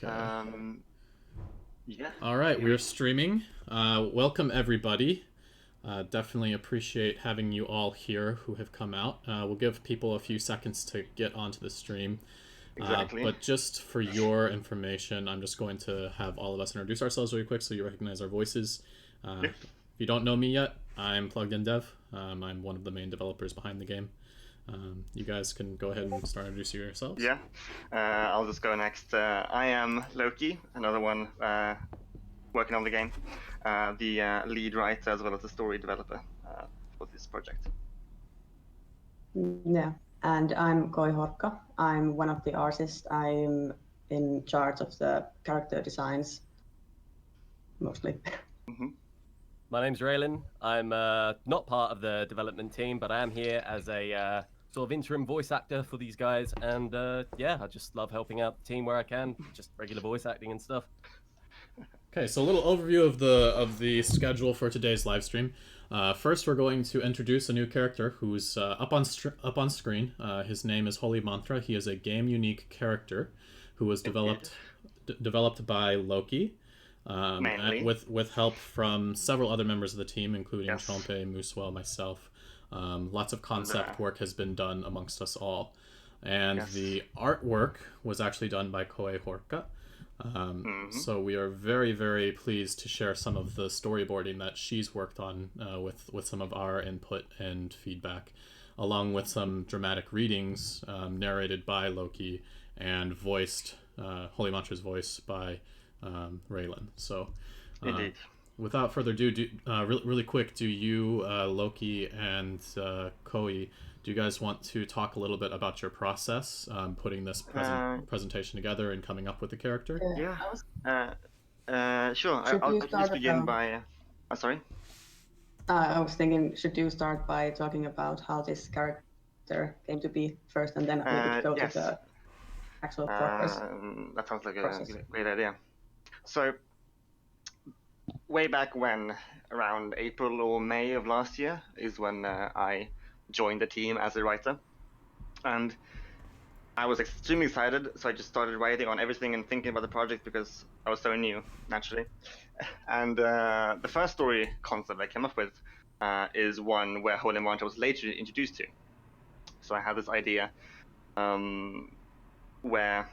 Okay. Yeah. All right, we're streaming. Welcome everybody. Definitely appreciate having you all here who have come out. We'll give people a few seconds to get onto the stream. Exactly. But just for your information, I'm just going to have all of us introduce ourselves really quick so you recognize our voices. Yeah. If you don't know me yet, I'm Plugged In Dev. I'm one of the main developers behind the game. You guys can go ahead and start introducing yourselves. Yeah. I'll just go next. I am Loki, another one working on the game, the lead writer as well as the story developer for this project. Yeah, and I'm Horkka. I'm one of the artists. I'm in charge of the character designs, mostly. Mm-hmm. My name's Raylan. I'm not part of the development team, but I am here as a sort of interim voice actor for these guys. And yeah, I just love helping out the team where I can, just regular voice acting and stuff. Okay, so a little overview of the schedule for today's live stream. First, we're going to introduce a new character who's up on screen. His name is Holy Mantra. He is a game unique character who was developed by Loki, with help from several other members of the team, including Chompe, Moosewell, myself. Lots of concept work has been done amongst us all, and the artwork was actually done by Horkka. So we are very, very pleased to share some of the storyboarding that she's worked on with some of our input and feedback, along with some dramatic readings narrated by Loki and voiced, Holy Mantra's voice by Raylan. So without further ado, really quick, do you, Loki and Koi, do you guys want to talk a little bit about your process putting this presentation together and coming up with the character? Yeah. Sure. I'll just begin by... sorry? I was thinking, should you start by talking about how this character came to be first, and then we could go to the actual progress? That sounds like a great idea. So, way back when, around April or May of last year, is when I joined the team as a writer, and I was extremely excited, so I just started writing on everything and thinking about the project because I was so new, naturally. And the first story concept I came up with is one where Holy Mantra was later introduced to. So I had this idea where,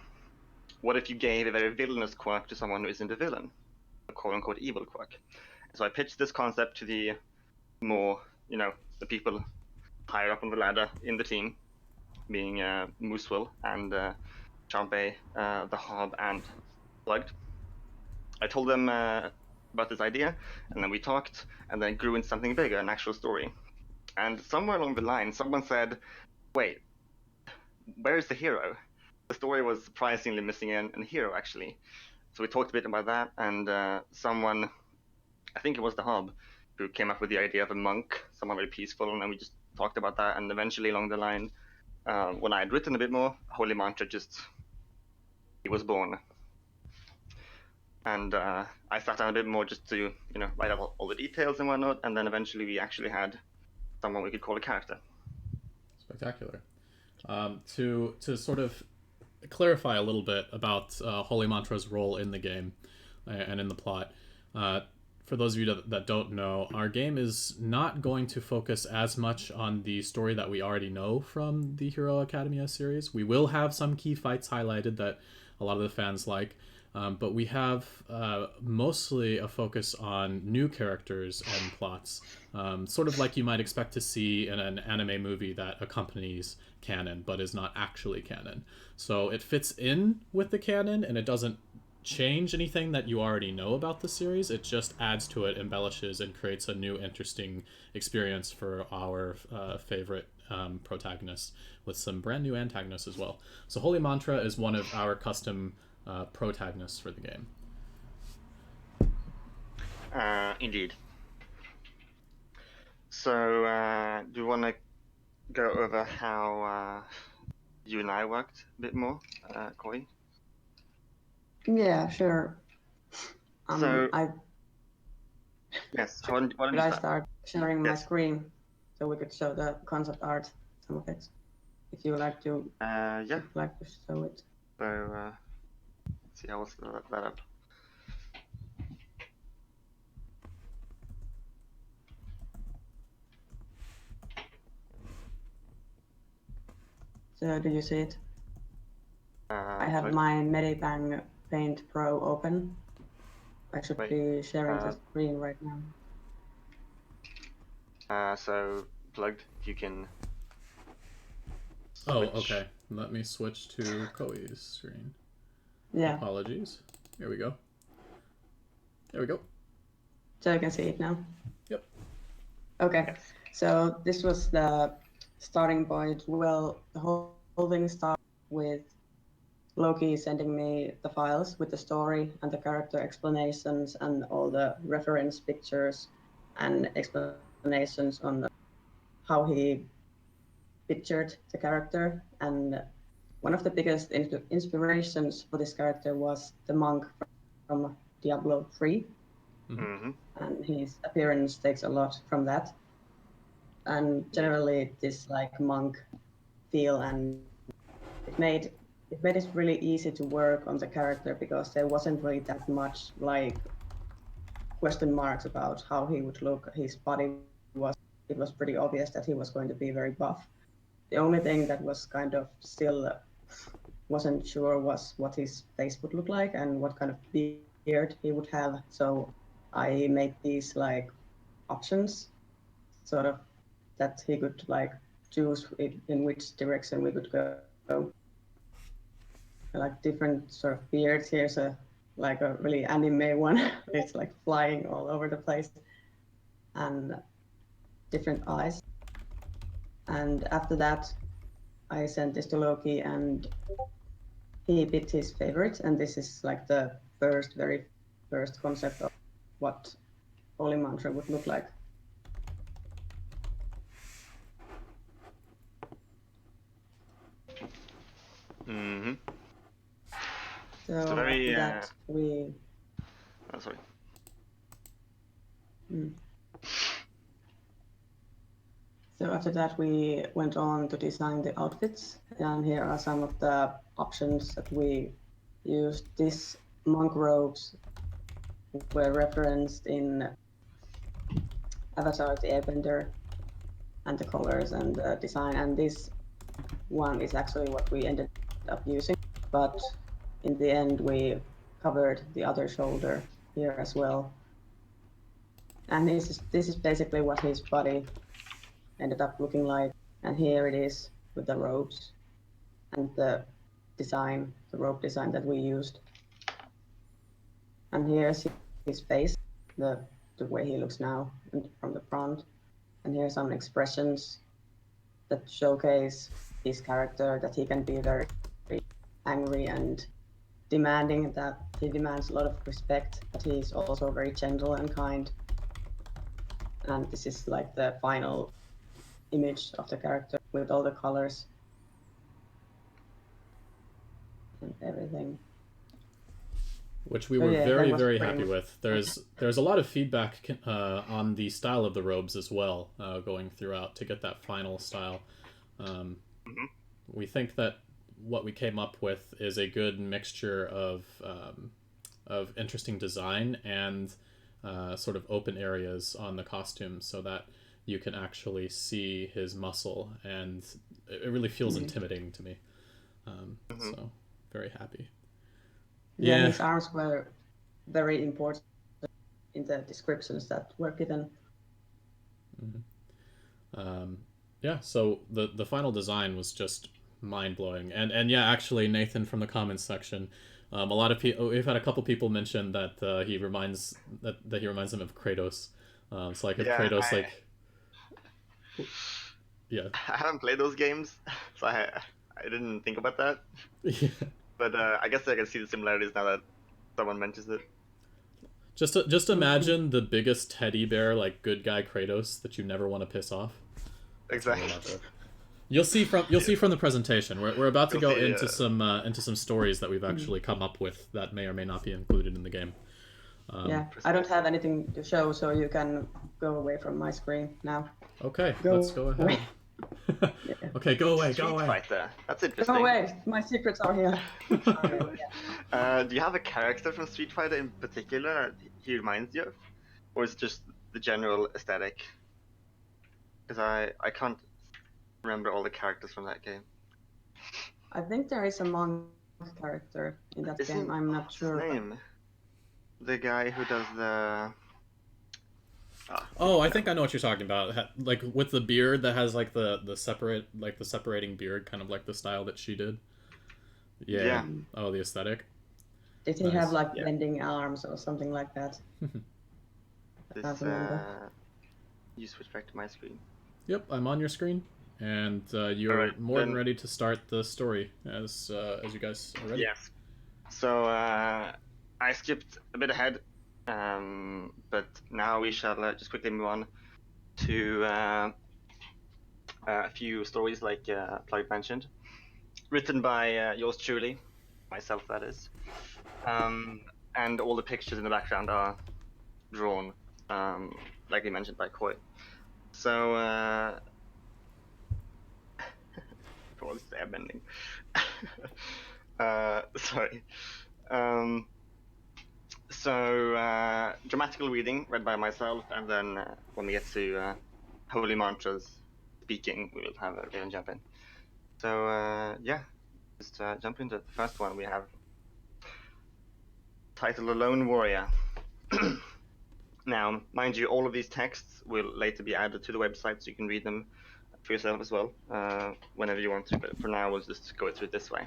what if you gave a very villainous quirk to someone who isn't a villain, a quote-unquote evil quirk? So I pitched this concept to the more, the people higher up on the ladder in the team, being Moosewell and Chompe, the Hob, and Plugged. I told them about this idea, and then we talked, and then it grew into something bigger, an actual story. And somewhere along the line, someone said, wait, where is the hero? The story was surprisingly missing a hero, actually. So we talked a bit about that, and someone, I think it was the Hob, who came up with the idea of a monk, someone very peaceful, and then we just talked about that, and eventually along the line, when I had written a bit more, Holy Mantra he was born. And I sat down a bit more just to, write out all the details and whatnot, and then eventually we actually had someone we could call a character. Spectacular. To sort of clarify a little bit about Holy Mantra's role in the game and in the plot, for those of you that don't know, our game is not going to focus as much on the story that we already know from the Hero Academia series. We will have some key fights highlighted that a lot of the fans like, but we have mostly a focus on new characters and plots, sort of like you might expect to see in an anime movie that accompanies canon but is not actually canon. So it fits in with the canon and it doesn't change anything that you already know about the series. It just adds to it, embellishes, and creates a new interesting experience for our favorite protagonists with some brand new antagonists as well. So Holy Mantra is one of our custom protagonists for the game. Indeed. So do you want to go over how you and I worked a bit more, Koi? Yeah, sure. Yes. Should I start sharing my screen so we could show the concept art, some of it, if you would like to. Yeah. Like to show it. So see, I will set that up. So do you see it? I have Plug. my Medibang Paint Pro open. I should Wait, be sharing the screen right now. So plugged. If you can. Oh, switch. okay. Let me switch to Koi's screen. Yeah. Apologies. Here we go. There we go. So you can see it now? Yep. Okay. Yes. So this was the starting point. Well, the whole thing started with Loki sending me the files with the story and the character explanations and all the reference pictures and explanations on how he pictured the character. And one of the biggest inspirations for this character was the monk from Diablo 3. Mm-hmm. And his appearance takes a lot from that. And generally this like monk feel, and it made it really easy to work on the character because there wasn't really that much like question marks about how he would look. His body it was pretty obvious that he was going to be very buff. The only thing that was kind of still wasn't sure was what his face would look like and what kind of beard he would have. So I made these like options, sort of, that he could like choose in which direction we could go. Like different sort of beards. Here's a like a really anime one. It's like flying all over the place, and different eyes. And after that, I sent this to Loki, and he picked his favorite. And this is like the very first concept of what Holy Mantra would look like. Mm-hmm. So It's a very, after that, we. Oh, sorry. So after that, we went on to design the outfits, and here are some of the options that we used. These monk robes were referenced in Avatar: The Airbender, and the colors and the design, and this one is actually what we ended up using, but in the end we covered the other shoulder here as well. And this is basically what his body ended up looking like, and here it is with the robes and the robe design that we used. And here's his face, the way he looks now from the front. And here's some expressions that showcase his character, that he can be very angry and demanding, that he demands a lot of respect, but he's also very gentle and kind. And this is like the final image of the character with all the colors and everything. Which we were very pretty happy with. There's a lot of feedback on the style of the robes as well, going throughout to get that final style. We think that what we came up with is a good mixture of interesting design and sort of open areas on the costume, so that you can actually see his muscle, and it really feels intimidating to me. So very happy. Yeah, his arms were very important in the descriptions that were given. Yeah, so the final design was just mind-blowing, and yeah, actually Nathan from the comments section, a lot of people, we've had a couple people mention that he reminds them of Kratos. So like if Kratos yeah. I haven't played those games, so I didn't think about that. Yeah. But I guess I can see the similarities now that someone mentions it. Just imagine the biggest teddy bear, like good guy Kratos that you never want to piss off. Exactly. You'll see from the presentation. We're about to go into some stories that we've actually come up with that may or may not be included in the game. Yeah, I don't have anything to show, so you can go away from my screen now. Okay, let's go ahead. Okay, go away, go Street away. Fighter. That's interesting. Go away, my secrets are here. Sorry, yeah. Do you have a character from Street Fighter in particular that he reminds you of? Or is it just the general aesthetic? Because I can't remember all the characters from that game. I think there is a monk character in that game. I'm not What's sure. his name? The guy who does the... Oh, I think I know what you're talking about. Like with the beard that has like the separating beard, kind of like the style that she did. Yeah. Yeah. Oh, the aesthetic. Did he Nice. have like Yeah. bending arms or something like that? I can't remember. You switch back to my screen. Yep, I'm on your screen, and you're Alright, more than then- ready to start the story as you guys are ready. Yes. So I skipped a bit ahead, but now we shall just quickly move on to a few stories like Clive mentioned, written by yours truly, myself that is, and all the pictures in the background are drawn, like we mentioned, by Koi. So what was the bending? Sorry. So dramatical reading read by myself, and then when we get to holy mantras speaking, we will have Raven jump in. So yeah, just jump into it. The first one we have titled "A Lone Warrior." Now, mind you, all of these texts will later be added to the website, so you can read them for yourself as well, whenever you want to. But for now, we'll just go through it this way.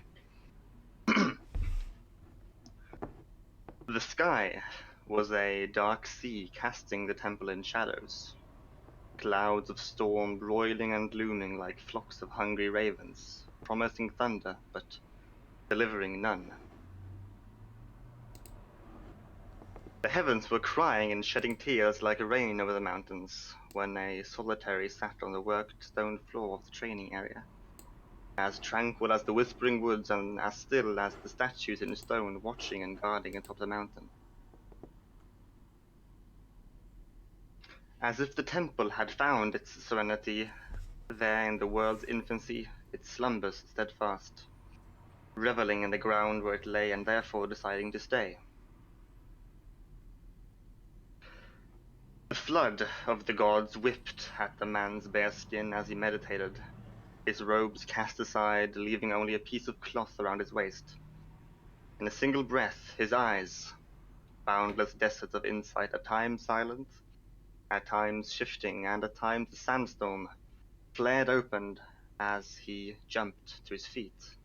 The sky was a dark sea casting the temple in shadows. Clouds of storm broiling and looming like flocks of hungry ravens, promising thunder, but delivering none. The heavens were crying and shedding tears like rain over the mountains, when a solitary sat on the worked stone floor of the training area, as tranquil as the whispering woods and as still as the statues in stone watching and guarding atop the mountain. As if the temple had found its serenity there in the world's infancy, it slumbers steadfast, reveling in the ground where it lay and therefore deciding to stay. The flood of the gods whipped at the man's bare skin as he meditated, his robes cast aside, leaving only a piece of cloth around his waist. In a single breath, his eyes, boundless deserts of insight, at times silent, at times shifting, and at times a sandstorm, flared open as he jumped to his feet.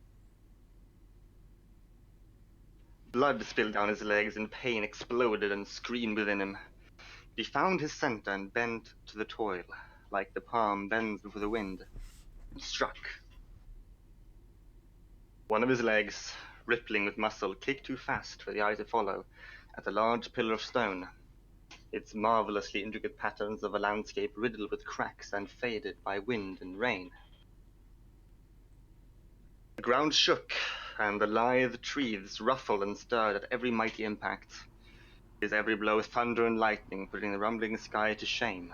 Blood spilled down his legs and pain exploded and screamed within him. He found his center and bent to the toil, like the palm bends before the wind, and struck. One of his legs, rippling with muscle, kicked too fast for the eye to follow, at a large pillar of stone, its marvelously intricate patterns of a landscape riddled with cracks and faded by wind and rain. The ground shook, and the lithe trees ruffled and stirred at every mighty impact, his every blow thunder and lightning, putting the rumbling sky to shame.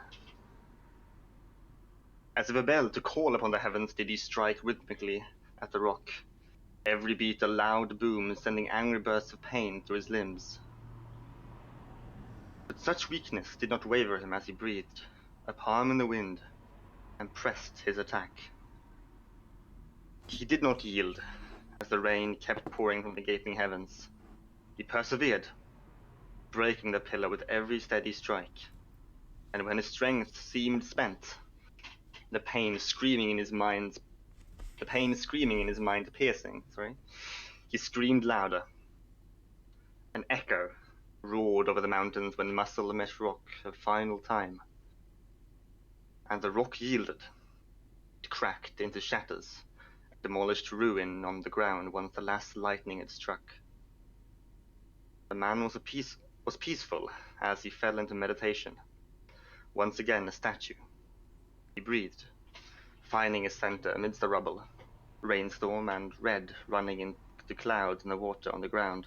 As if a bell to call upon the heavens did he strike rhythmically at the rock, every beat a loud boom, sending angry bursts of pain through his limbs. But such weakness did not waver him as he breathed, a palm in the wind, and pressed his attack. He did not yield, as the rain kept pouring from the gaping heavens. He persevered, breaking the pillar with every steady strike, and when his strength seemed spent, the pain screaming in his mind piercing, he screamed louder. An echo roared over the mountains when muscle met rock a final time, and the rock yielded. It cracked into shatters, demolished ruin on the ground once the last lightning had struck. The man was peaceful as he fell into meditation. Once again a statue. He breathed, finding his center amidst the rubble, rainstorm and red running into clouds in the water on the ground,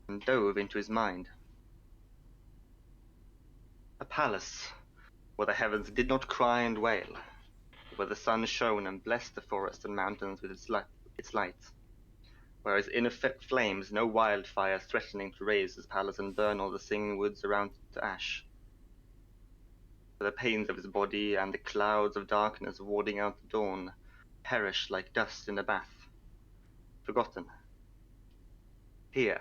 and dove into his mind. A palace where the heavens did not cry and wail, where the sun shone and blessed the forest and mountains with its light, whereas in flames no wildfire threatening to raise his palace and burn all the singing woods around to ash. For the pains of his body and the clouds of darkness warding out the dawn perish like dust in a bath, forgotten. Here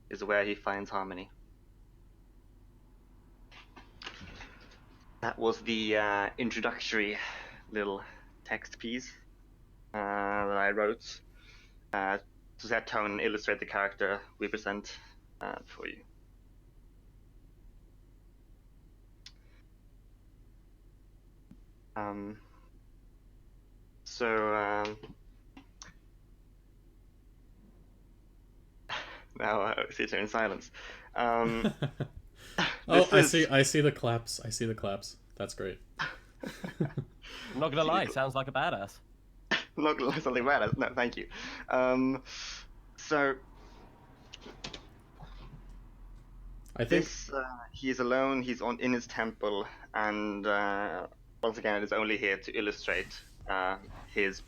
is where he finds harmony. That was the introductory little text piece that I wrote to set tone and illustrate the character we present for you. Now I sit here in silence. Oh, I see the claps. I see the claps. That's great. I'm not gonna lie, sounds like a badass. Not gonna lie, something badass. No, thank you. So I think he is alone. He's in his temple, and once again, it is only here to illustrate his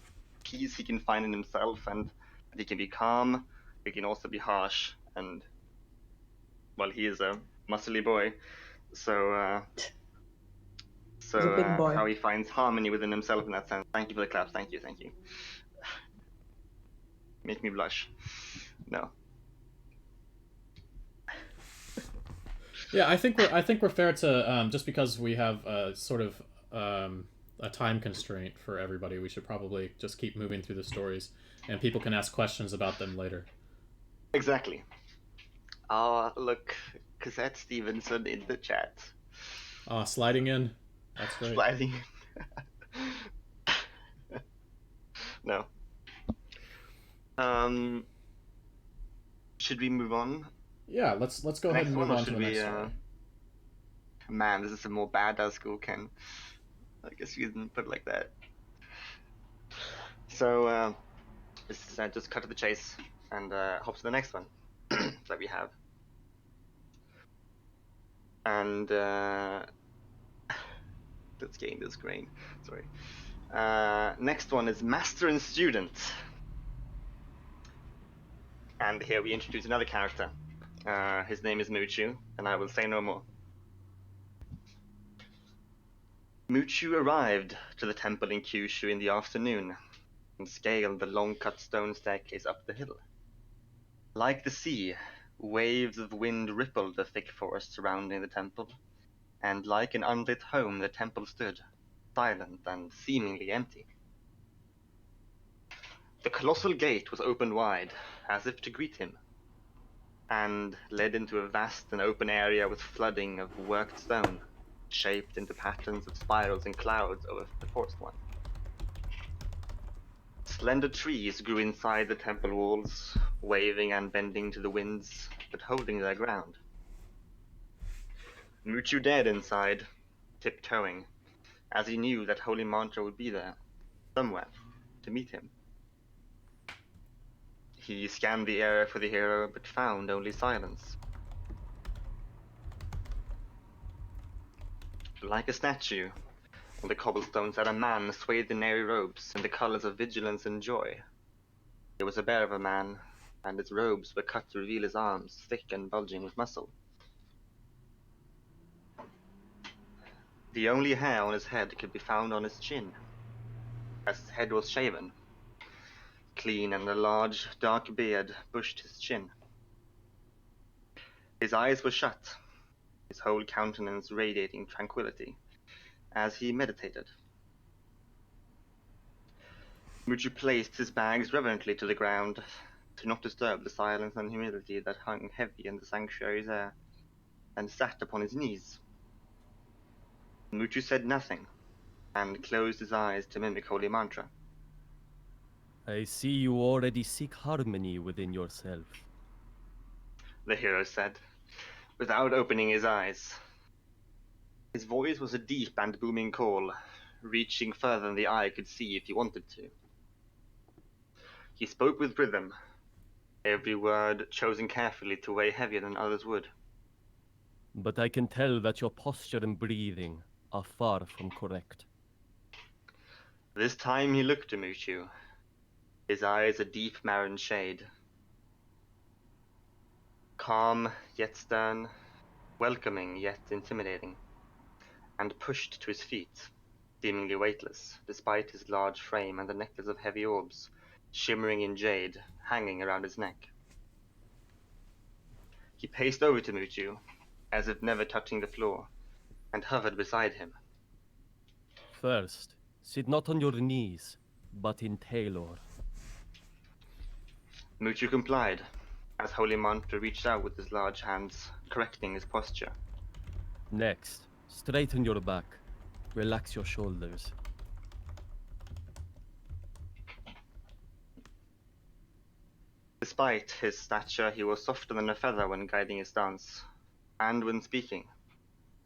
peace he can find in himself, and that he can be calm. He can also be harsh, and well, he is a muscly boy, so He's a big boy. how he finds harmony within himself in that sense. Thank you for the claps. Thank you. Make me blush. No. Yeah, I think we're fair to just because we have sort of a time constraint for everybody. We should probably just keep moving through the stories, and people can ask questions about them later. Exactly. Look, Cassette Stevenson in the chat. Sliding in. That's great. Sliding. No. Should we move on? Yeah, let's go ahead and move on to the next one. Man, this is a more badass school, Ken. I guess you didn't put it like that. So, let's just cut to the chase and hop to the next one that we have. And let's gain this grain. Sorry. Next one is Master and Student. And here we introduce another character. His name is Muchu, and I will say no more. Muchu arrived to the temple in Kyushu in the afternoon and scaled the long-cut stone staircase up the hill. Like the sea, waves of wind rippled the thick forest surrounding the temple, and like an unlit home the temple stood, silent and seemingly empty. The colossal gate was opened wide, as if to greet him, and led into a vast and open area with flooding of worked stone, shaped into patterns of spirals and clouds over the forest one. Slender trees grew inside the temple walls, waving and bending to the winds, but holding their ground. Muchu dared inside, tiptoeing, as he knew that Holy Mantra would be there, somewhere, to meet him. He scanned the area for the hero, but found only silence. Like a statue, on the cobblestones sat a man swathed in airy robes in the colors of vigilance and joy. He was a bear of a man, and his robes were cut to reveal his arms, thick and bulging with muscle. The only hair on his head could be found on his chin, as his head was shaven, clean, and a large, dark beard bushed his chin. His eyes were shut, his whole countenance radiating tranquility, as he meditated. Muchu placed his bags reverently to the ground, to not disturb the silence and humility that hung heavy in the sanctuary's air, and sat upon his knees. Muchu said nothing, and closed his eyes to mimic Holy Mantra. I see you already seek harmony within yourself, The hero said, without opening his eyes. His voice was a deep and booming call, reaching further than the eye could see if he wanted to. He spoke with rhythm, every word chosen carefully to weigh heavier than others would. but I can tell that your posture and breathing are far from correct. This time he looked to Mushu, his eyes a deep marron shade. Calm yet stern, welcoming yet intimidating, and pushed to his feet, seemingly weightless, despite his large frame and the necklace of heavy orbs, shimmering in jade, hanging around his neck. He paced over to Mushu, as if never touching the floor, and hovered beside him. First, sit not on your knees, but in tailor. Mushu complied, as Holy Mantra reached out with his large hands, correcting his posture. Next, straighten your back. Relax your shoulders. Despite his stature, he was softer than a feather when guiding his stance, and when speaking.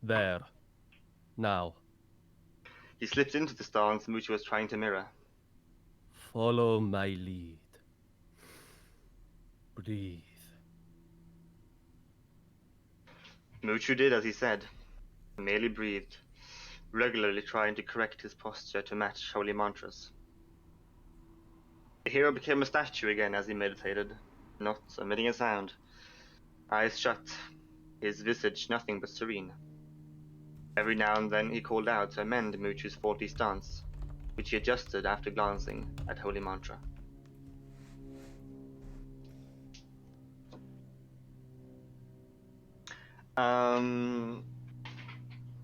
There. Now, He slipped into the stance Mushu was trying to mirror. follow my lead. Breathe. Mushu did as he said, merely breathed, regularly trying to correct his posture to match holy mantras. The hero became a statue again as he meditated, not emitting a sound. Eyes shut, his visage nothing but serene. Every now and then he called out to amend Mushu's faulty stance, which he adjusted after glancing at holy mantra.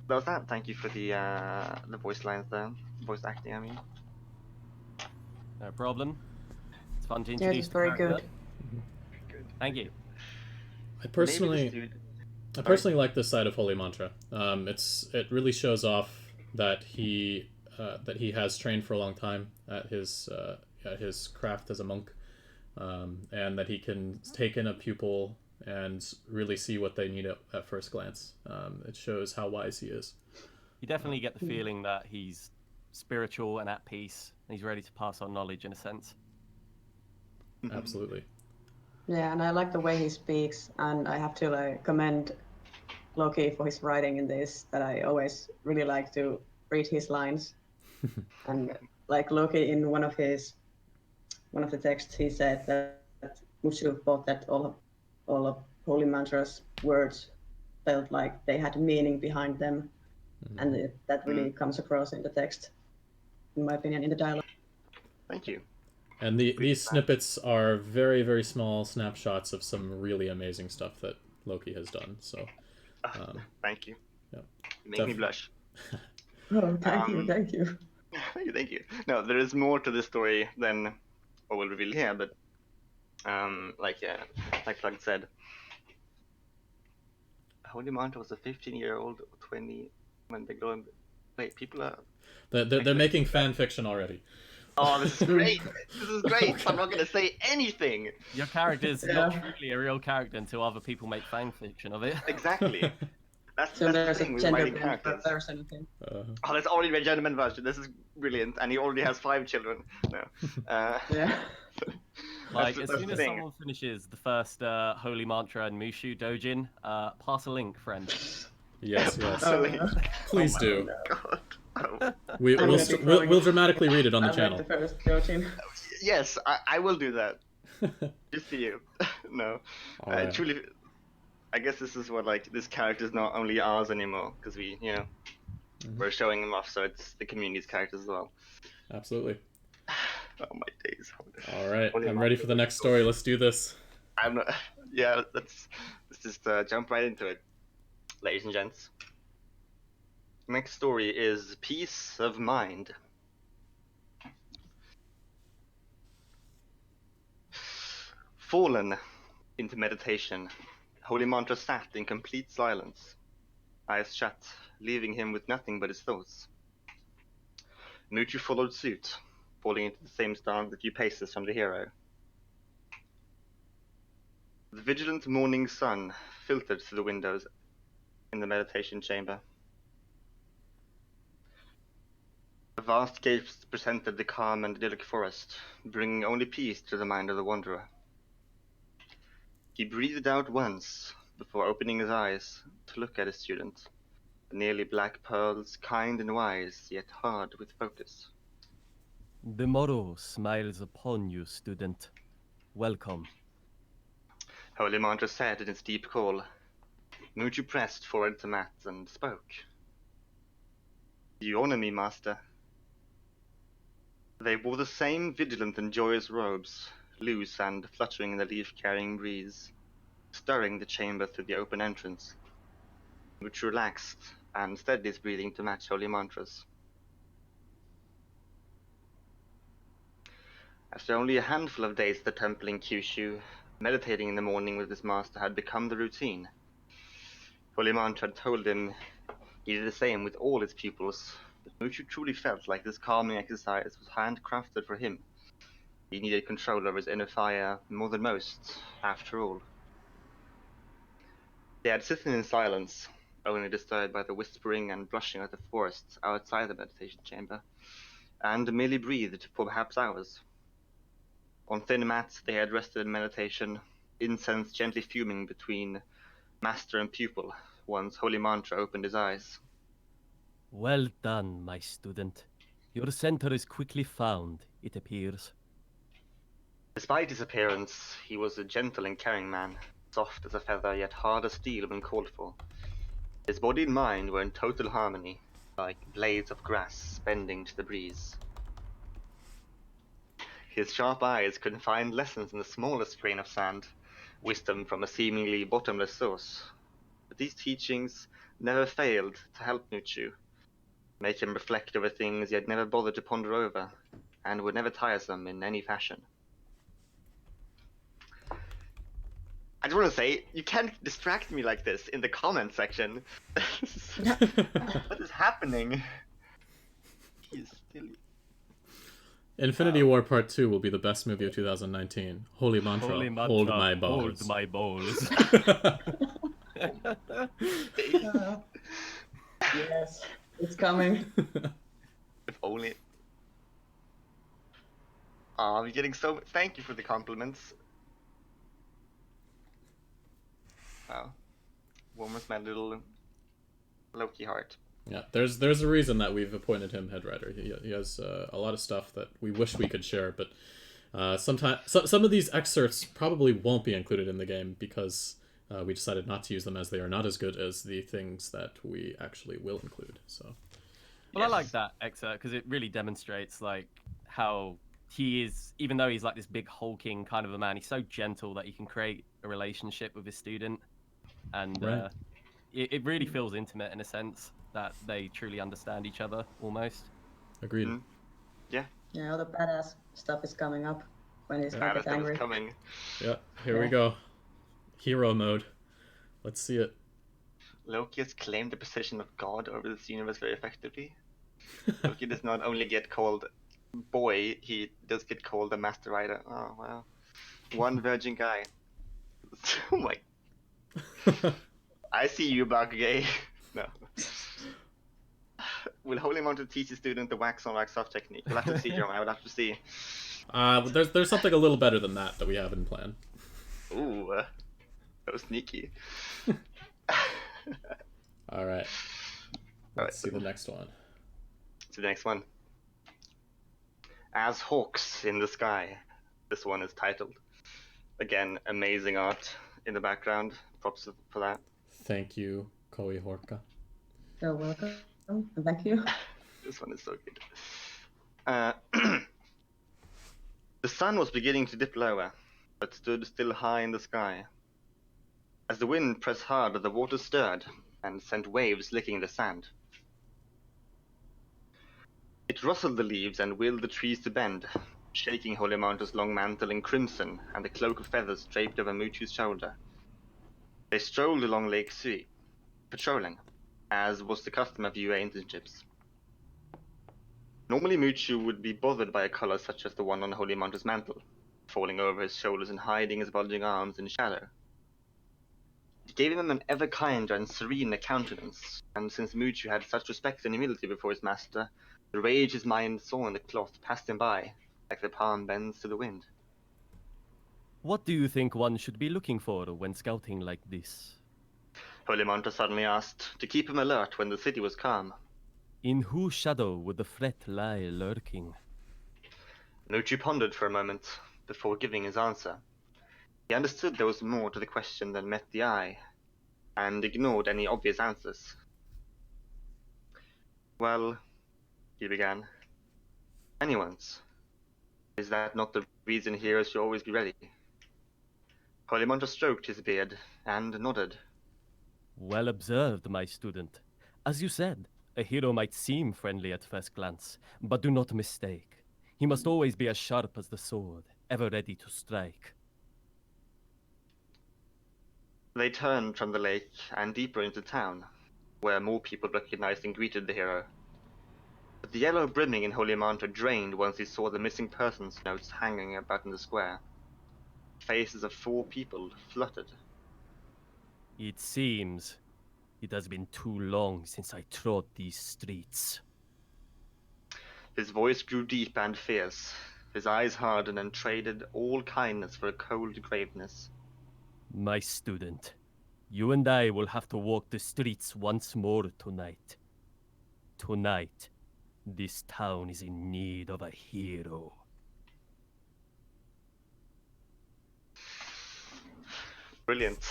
That was that. Thank you for the voice lines there, voice acting. I mean, No problem. It's fun to Yeah, introduce it's the very character. good. Thank you. I personally, maybe this dude. I personally like this side of Holy Mantra. It really shows off that he has trained for a long time at his craft as a monk, and that he can take in a pupil and really see what they need at first glance. It shows how wise he is. You definitely get the feeling that he's spiritual and at peace, and he's ready to pass on knowledge in a sense. Absolutely. Yeah, and I like the way he speaks, and I have to like commend Loki for his writing in this. That I always really like to read his lines, and like Loki in one of the texts, he said that Mushu thought that all of Holy Mantra's words felt like they had meaning behind them, and that really comes across in the text, in my opinion, in the dialogue. Thank you. And these snippets are very, very small snapshots of some really amazing stuff that Loki has done. So, Thank you. Yeah. You make me blush. Oh, thank you. Thank you. Thank you. No, there is more to this story than what we'll reveal here, but like Plug said, Holy Mantra was a 15-year-old, 20 when they go. Wait, people are. they're making fan fiction already. Oh, this is great! This is great. I'm not gonna say anything. Your character's not truly a real character until other people make fan fiction of it. Exactly. That's So the there's a thing with writing gender characters. version thing. Oh, there's already a gentleman version. This is brilliant, and he already has 5 children. No. Yeah. Like, that's as the soon as thing. someone finishes the first Holy Mantra and Mushu Dojin, pass a link, friend. Yes, yes. Absolutely. Please do. God. Oh. We'll dramatically read it on the I channel. like the first Jojin. Yes, I will do that. Just for you. No. All right. Truly, I guess this is what, like, this character is not only ours anymore, because we, we're showing them off, so it's the community's characters as well. Absolutely. Oh, my days. All right, I'm ready for the next story. Let's do this. I'm not, yeah, let's just jump right into it, ladies and gents. Next story is Peace of Mind. Fallen into meditation, Holy Mantra sat in complete silence, eyes shut, leaving him with nothing but his thoughts. Mushu followed suit, falling into the same stance a few paces from the hero. The vigilant morning sun filtered through the windows in the meditation chamber. The vast gapes presented the calm and idyllic forest, bringing only peace to the mind of the wanderer. He breathed out once, before opening his eyes to look at his student, the nearly black pearls, kind and wise, yet hard with focus. The morrow smiles upon you, student. Welcome. Holy Mantra said in its deep call. Muchu pressed forward to Matt and spoke. You honor me, master. They wore the same vigilant and joyous robes, loose and fluttering in the leaf-carrying breeze, stirring the chamber through the open entrance. Muchu relaxed and steadied his breathing to match holy mantras. After only a handful of days at the temple in Kyushu, meditating in the morning with his master had become the routine. Holy Mantra had told him he did the same with all his pupils, but Muchu truly felt like this calming exercise was handcrafted for him. He needed control over his inner fire more than most, after all. They had sitting in silence, only disturbed by the whispering and brushing of the forest outside the meditation chamber, and merely breathed for perhaps hours. On thin mats they had rested in meditation, incense gently fuming between master and pupil, once holy mantra opened his eyes. Well done, my student. Your center is quickly found, it appears. Despite his appearance, he was a gentle and caring man, soft as a feather, yet hard as steel when called for. His body and mind were in total harmony, like blades of grass bending to the breeze. His sharp eyes could find lessons in the smallest grain of sand, wisdom from a seemingly bottomless source. But these teachings never failed to help Muchu, make him reflect over things he had never bothered to ponder over, and were never tiresome in any fashion. I just want to say, you can't distract me like this in the comment section. What is happening? He's still... Infinity War Part 2 will be the best movie of 2019. Holy mantra, Holy mantra, hold my balls. Hold my balls. Yes, it's coming. If only... Aw, I'm getting so... Thank you for the compliments. Wow. Warms my little Loki heart. Yeah, there's a reason that we've appointed him head writer. He has a lot of stuff that we wish we could share, but sometimes some of these excerpts probably won't be included in the game because we decided not to use them as they are not as good as the things that we actually will include. So, Well, I like that excerpt because it really demonstrates like how he is, even though he's like this big hulking kind of a man, he's so gentle that he can create a relationship with his student, and Right. it really feels intimate in a sense that they truly understand each other almost. Agreed. Mm. Yeah, Yeah, all the badass stuff is coming up when he's Yeah. gonna that get angry. is coming. Yeah, here we go. Hero mode. Let's see it. Loki has claimed the position of God over this universe very effectively. Loki does not only get called boy, he does get called a master writer. Oh, wow. One virgin guy. Oh my... I see you, Bakugay. No. Will Holy Mountain teach his student the wax on wax off technique? We'll have to see, Jeremiah. We'll have to see. But there's something a little better than that we have in plan. Ooh, that was sneaky. All right. All Let's see the next one. So the next one. As Hawks in the Sky. This one is titled. Again, amazing art in the background. Props for that. Thank you, Koi Horkka. You're welcome. And thank you. This one is so good. The sun was beginning to dip lower, but stood still high in the sky. As the wind pressed hard, the water stirred and sent waves licking the sand. It rustled the leaves and willed the trees to bend, shaking Holy Mountain's long mantle in crimson and the cloak of feathers draped over Muchu's shoulder. They strolled along Lake Sui, patrolling, as was the custom of UA internships. Normally Muchu would be bothered by a color such as the one on Holy Mountain's mantle, falling over his shoulders and hiding his bulging arms in shadow. It gave him an ever kinder and serene countenance, and since Muchu had such respect and humility before his master, the rage his mind saw in the cloth passed him by, like the palm bends to the wind. What do you think one should be looking for when scouting like this? Holy Mantra suddenly asked, to keep him alert when the city was calm. In whose shadow would the threat lie lurking? Muchu pondered for a moment before giving his answer. He understood there was more to the question than met the eye, and ignored any obvious answers. Well, he began, anyone's. Is that not the reason heroes should always be ready? Polymonta stroked his beard and nodded. Well observed, my student. As you said, a hero might seem friendly at first glance, but do not mistake. He must always be as sharp as the sword, ever ready to strike. They turned from the lake and deeper into town, where more people recognized and greeted the hero. But the yellow brimming in Holy Mantra drained once he saw the missing persons notes hanging about in the square. Faces of 4 people fluttered. It seems it has been too long since I trod these streets. His voice grew deep and fierce. His eyes hardened and traded all kindness for a cold graveness. My student, you and I will have to walk the streets once more tonight. Tonight, this town is in need of a hero. Brilliant.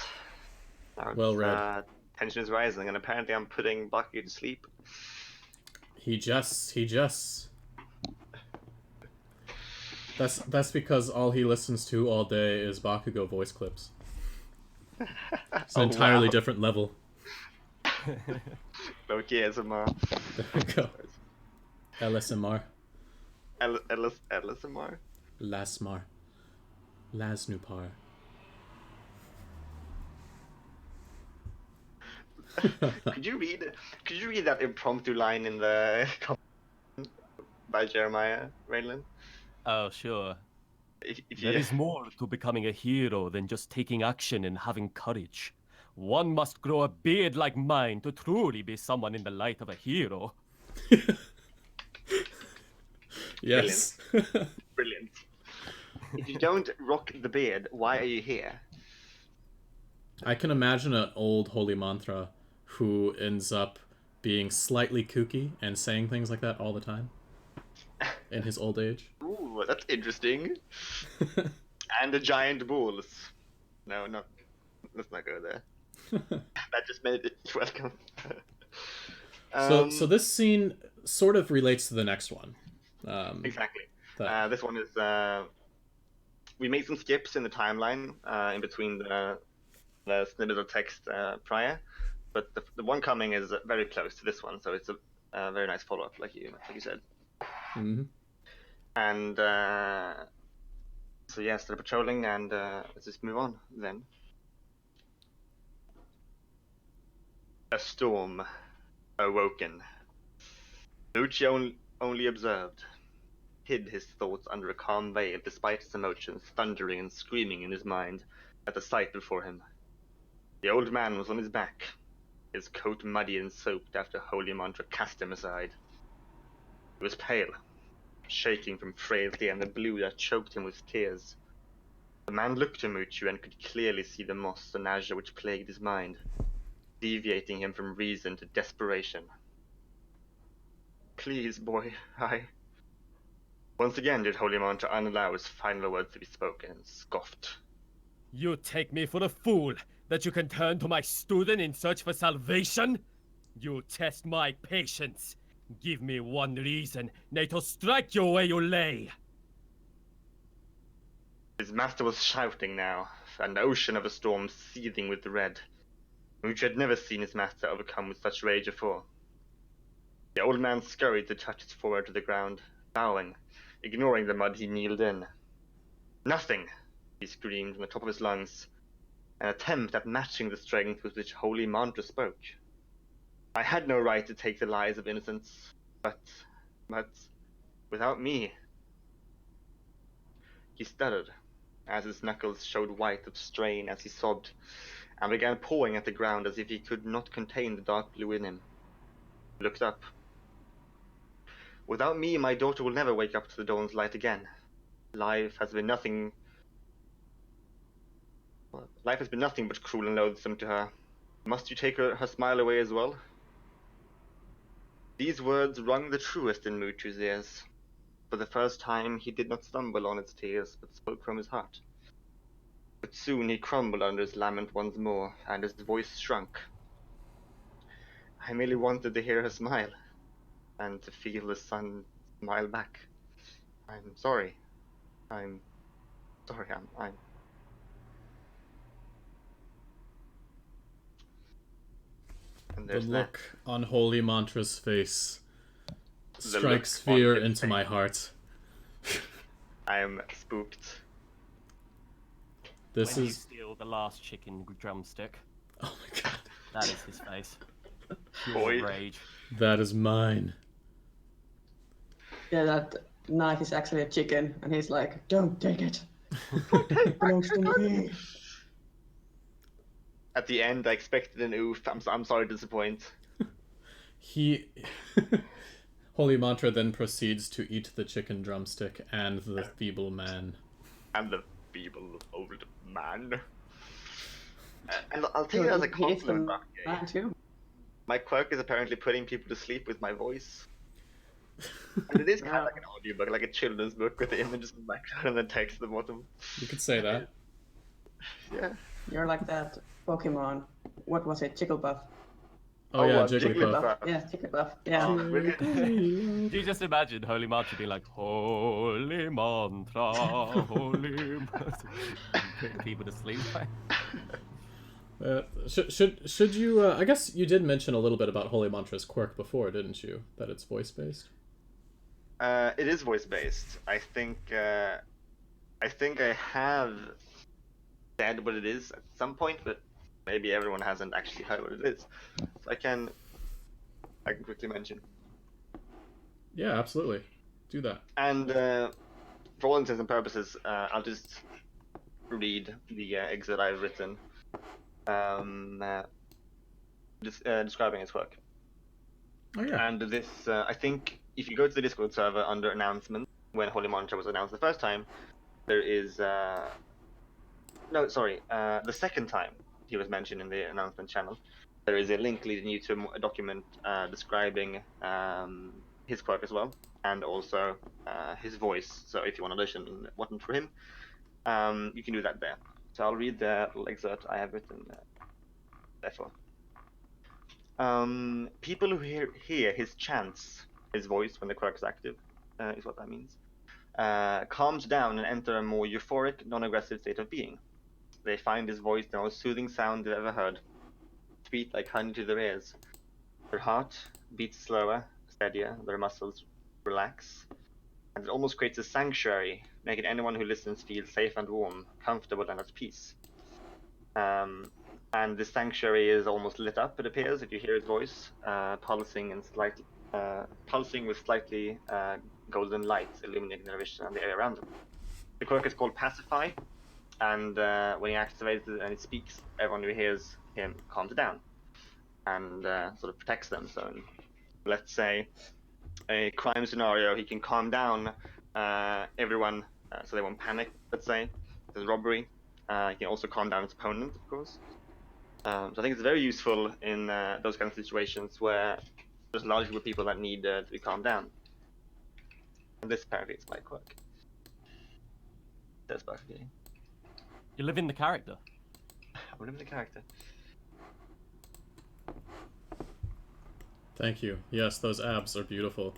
Now Well read. Tension is rising, and apparently I'm putting Baku to sleep. He just. That's because all he listens to all day is Bakugo voice clips. It's an entirely different level. Loki ASMR. There we go. LSMR. LSMR? Lasmar. Lasnupar. Could you read that impromptu line in the by Jeremiah Raylan? Oh, sure. If There is more to becoming a hero than just taking action and having courage. One must grow a beard like mine to truly be someone in the light of a hero. Yes. Brilliant. If you don't rock the beard, why are you here? I can imagine an old holy mantra who ends up being slightly kooky and saying things like that all the time in his old age. Ooh, that's interesting. And the giant bulls. No, let's not go there. That just made it welcome. So this scene sort of relates to the next one. Exactly. That. This one is we made some skips in the timeline in between the snippets of text prior, but the one coming is very close to this one, so it's a very nice follow-up, like you said. Mm-hmm. And so yeah, start patrolling, and let's just move on then. A storm, awoken. Luci only observed, hid his thoughts under a calm veil despite his emotions thundering and screaming in his mind at the sight before him. The old man was on his back, his coat muddy and soaked after Holy Mantra cast him aside. He was pale, shaking from frailty and the blue that choked him with tears. The man looked at Muchu and could clearly see the moss and azure which plagued his mind, deviating him from reason to desperation. Please, boy, Once again did Holy Mantra unallow his final words to be spoken, and scoffed. You take me for a fool, that you can turn to my student in search for salvation? You test my patience. Give me one reason, nay to strike you where you lay. His master was shouting now, an ocean of a storm seething with red. Muchu had never seen his master overcome with such rage before. The old man scurried to touch his forehead to the ground, bowing, ignoring the mud he kneeled in. Nothing, he screamed from the top of his lungs, an attempt at matching the strength with which Holy Mantra spoke. I had no right to take the lives of innocents, but without me. He stuttered, as his knuckles showed white of strain as he sobbed, and began pawing at the ground as if he could not contain the dark blue in him. He looked up. Without me, my daughter will never wake up to the dawn's light again. Life has been nothing but cruel and loathsome to her. Must you take her smile away as well? These words rung the truest in Muchu's ears. For the first time, he did not stumble on its tears, but spoke from his heart. But soon he crumbled under his lament once more, and his voice shrunk. I merely wanted to hear her smile, and to feel the sun smile back. I'm sorry. I'm sorry, I'm... And The there's look on Holy Mantra's face The strikes look on fear his into face. my heart. I am spooked. This When you is... steal the last chicken drumstick, Oh my god. that is his face. Boy. Pure rage. That is mine. Yeah, that knife is actually a chicken, and he's like, "Don't take it. It belongs to me." At the end, I expected an oof. I'm sorry to disappoint. He... Holy Mantra then proceeds to eat the chicken drumstick and the feeble man. I'm the feeble old man. And I'll take it as a He is the compliment, man Bucky. too. My quirk is apparently putting people to sleep with my voice. And it is kind of Wow. like an audiobook, like a children's book with the images in the background and the text at the bottom. You could say that. Yeah. You're like that Pokemon. What was it? Jigglypuff. Oh yeah, Jigglypuff. Jigglypuff. Yeah, Jigglypuff. Yeah. Oh, really? Do you just imagine Holy Mantra being like, Holy Mantra, Holy Mantra, putting people to sleep? Should you? I guess you did mention a little bit about Holy Mantra's quirk before, didn't you? That it's voice based. It is voice based. I think I have said what it is at some point, but maybe everyone hasn't actually heard what it is. So I can quickly mention. Yeah, absolutely. Do that. And for all intents and purposes, I'll just read the exit I've written, describing its work. Oh yeah. And this, I think, if you go to the Discord server under announcement, when Holy Mantra was announced the first time, there is no, sorry, the second time he was mentioned in the announcement channel, there is a link leading you to a document describing his quirk as well, and also his voice. So if you want to audition one for him, you can do that there. So I'll read the little excerpt I have written therefore. People who hear his chants, his voice when the quirk is active, is what that means, calms down and enter a more euphoric, non-aggressive state of being. They find his voice the most soothing sound they've ever heard, sweet like honey to their ears. Their heart beats slower, steadier, their muscles relax, and it almost creates a sanctuary, making anyone who listens feel safe and warm, comfortable and at peace. And this sanctuary is almost lit up, it appears, if you hear his voice, pulsing with slightly golden lights illuminating their vision and the area around them. The quirk is called Pacify, and when he activates it and he speaks, everyone who hears him calms down and sort of protects them. So let's say a crime scenario, he can calm down everyone so they won't panic, let's say. There's robbery. He can also calm down his opponent, of course. So I think it's very useful in those kind of situations where there's a large group of people that need to be calmed down. And this apparently is my quirk. That's Bucky. You live in the character. I'm living the character. Thank you. Yes, those abs are beautiful,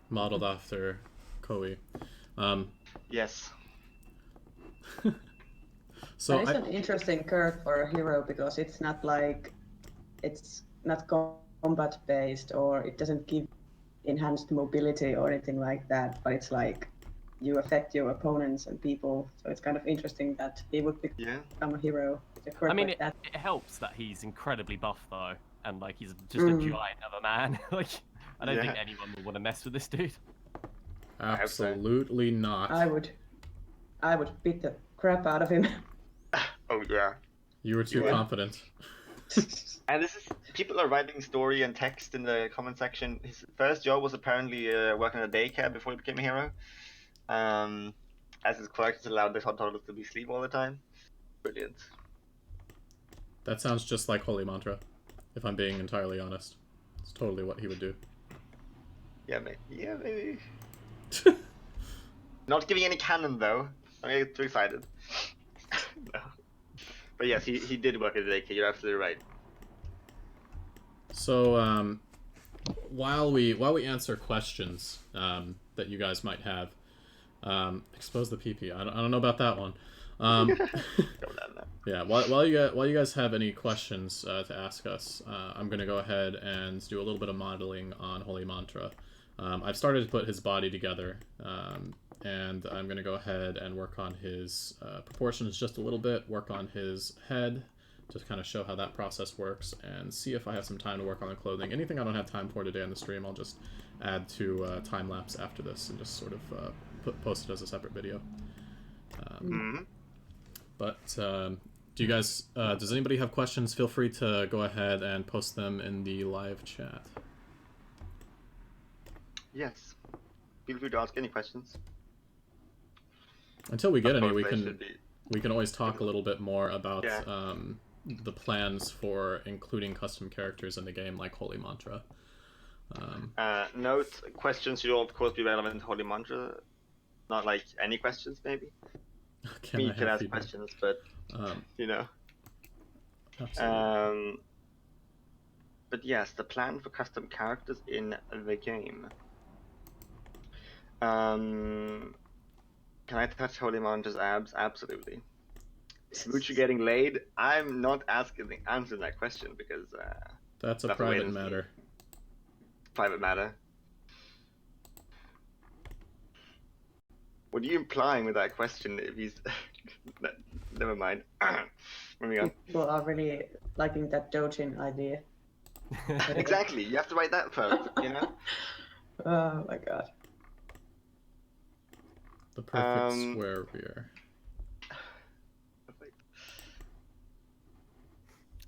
modeled after Koi. Yes. So That is an interesting curve for a hero because it's not combat based, or it doesn't give enhanced mobility or anything like that, but it's like you affect your opponents and people, so it's kind of interesting that he would become a hero with a quirk I mean, like that. it helps that he's incredibly buff though, and like he's just a giant of a man. Like, I don't think anyone would want to mess with this dude. absolutely not. I would beat the crap out of him. Oh yeah. You were too confident. And this is, people are writing story and text in the comment section. His first job was apparently working at a daycare before he became a hero. As his quirk allowed the toddlers to be asleep all the time. Brilliant. That sounds just like Holy Mantra, if I'm being entirely honest. It's totally what he would do. Yeah, maybe. Not giving any canon though. I get too excited. No. But yes, he did work at the daycare. You're absolutely right. So while we answer questions that you guys might have, expose the PP. I don't know about that one. Yeah. While you guys have any questions to ask us, I'm gonna go ahead and do a little bit of modeling on Holy Mantra. I've started to put his body together, and I'm gonna go ahead and work on his proportions just a little bit. Work on his head, just kind of show how that process works, and see if I have some time to work on the clothing. Anything I don't have time for today on the stream, I'll just add to time lapse after this and just sort of post it as a separate video. But do you guys? Does anybody have questions? Feel free to go ahead and post them in the live chat. Yes. Feel free to ask any questions. Until we get Of any, course, we can always talk a little bit more about Yeah. The plans for including custom characters in the game, like Holy Mantra. Note, questions should of course be relevant to Holy Mantra. Not like any questions, maybe. You can ask questions, but you know. Absolutely. But yes, the plan for custom characters in the game. Can I touch Holy Mantra's abs? Absolutely. Smooch, you getting laid? I'm not answering that question because That's a that's private wait matter. private matter. What are you implying with that question? If he's never mind. Moving on. People are really liking that Dojin idea. Exactly. You have to write that first. You know. Oh my god. The perfect square rear.